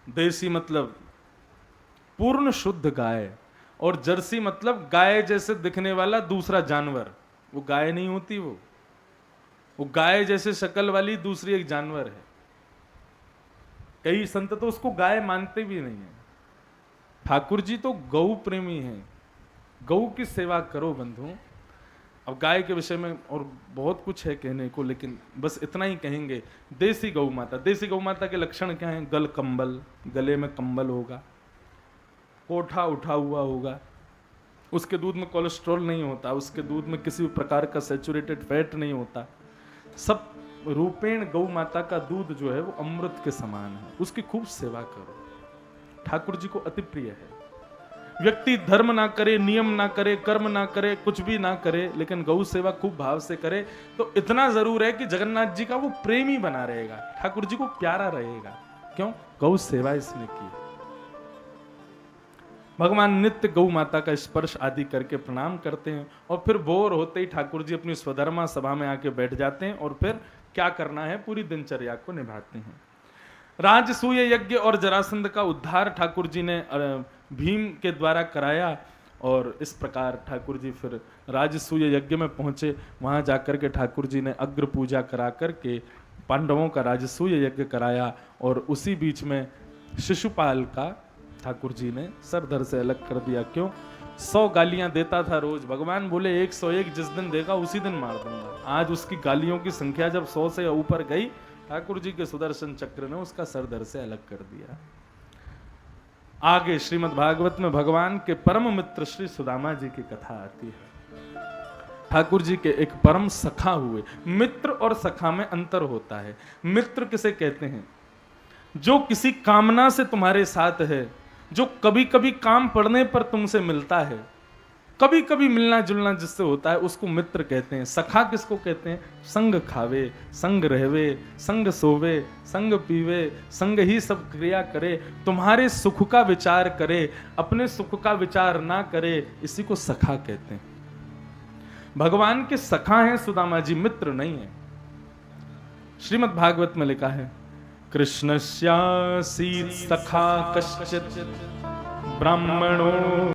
देसी मतलब पूर्ण शुद्ध गाय, और जर्सी मतलब गाय जैसे दिखने वाला दूसरा जानवर। वो गाय नहीं होती, वो गाय जैसे शक्ल वाली दूसरी एक जानवर है। कई संत तो उसको गाय मानते भी नहीं है। ठाकुर जी तो गौ प्रेमी हैं। गौ की सेवा करो बंधु। अब गाय के विषय में और बहुत कुछ है कहने को, लेकिन बस इतना ही कहेंगे। देसी गौ माता, देसी गौ माता के लक्षण क्या हैं? गल कंबल, गले में कंबल होगा, कोठा उठा हुआ होगा, उसके दूध में कोलेस्ट्रॉल नहीं होता, उसके दूध में किसी भी प्रकार का सैचुरेटेड फैट नहीं होता। सब रूपेण गौ माता का दूध जो है वो अमृत के समान है। उसकी खूब सेवा करो। ठाकुर जी को अति प्रिय है। व्यक्ति धर्म ना करे, नियम ना करे, कर्म ना करे, कुछ भी ना करे, लेकिन गौ सेवा खूब भाव से करे तो इतना जरूर है कि जगन्नाथ जी का वो प्रेमी बना रहेगा, ठाकुर जी को प्यारा रहेगा। क्यों? गौ सेवा इसने की। भगवान नित्य गौ माता का स्पर्श आदि करके प्रणाम करते हैं, और फिर भोर होते ही ठाकुर जी अपनी स्वधर्मा सभा में आके बैठ जाते हैं, और फिर क्या करना है पूरी दिनचर्या को निभाते हैं। राजसूय यज्ञ और जरासंध का उद्धार ठाकुर जी ने भीम के द्वारा कराया, और इस प्रकार ठाकुर जी फिर राजसूय यज्ञ में पहुंचे। वहां जाकर के ठाकुर जी ने अग्र पूजा करा करके पांडवों का राजसूय यज्ञ कराया, और उसी बीच में शिशुपाल का ठाकुर जी ने सर धर से अलग कर दिया। क्यों? 100 गालियां देता था रोज। भगवान बोले 101 जिस दिन देगा उसी दिन मार दूंगा। आज उसकी गालियों की संख्या जब 100 से ऊपर गई, ठाकुर जी के सुदर्शन चक्र ने उसका सर धर से अलग कर दिया। आगे श्रीमद् भागवत में भगवान के परम मित्र श्री सुदामा जी की कथा आती है। ठाकुर जी के एक परम सखा हुए। मित्र और सखा में अंतर होता है। मित्र किसे कहते हैं? जो किसी कामना से तुम्हारे साथ है, जो कभी कभी काम पड़ने पर तुमसे मिलता है, कभी कभी मिलना जुलना जिससे होता है, उसको मित्र कहते हैं। सखा किसको कहते हैं? संग खावे, संग रहवे, संग सोवे, संग पीवे, संग ही सब क्रिया करे, तुम्हारे सुख का विचार करे, अपने सुख का विचार ना करे, इसी को सखा कहते हैं। भगवान के सखा हैं सुदामा जी, मित्र नहीं है। श्रीमद् भागवत में लिखा है, कृष्णस्यासीत् सखा कश्चित् ब्राह्मणो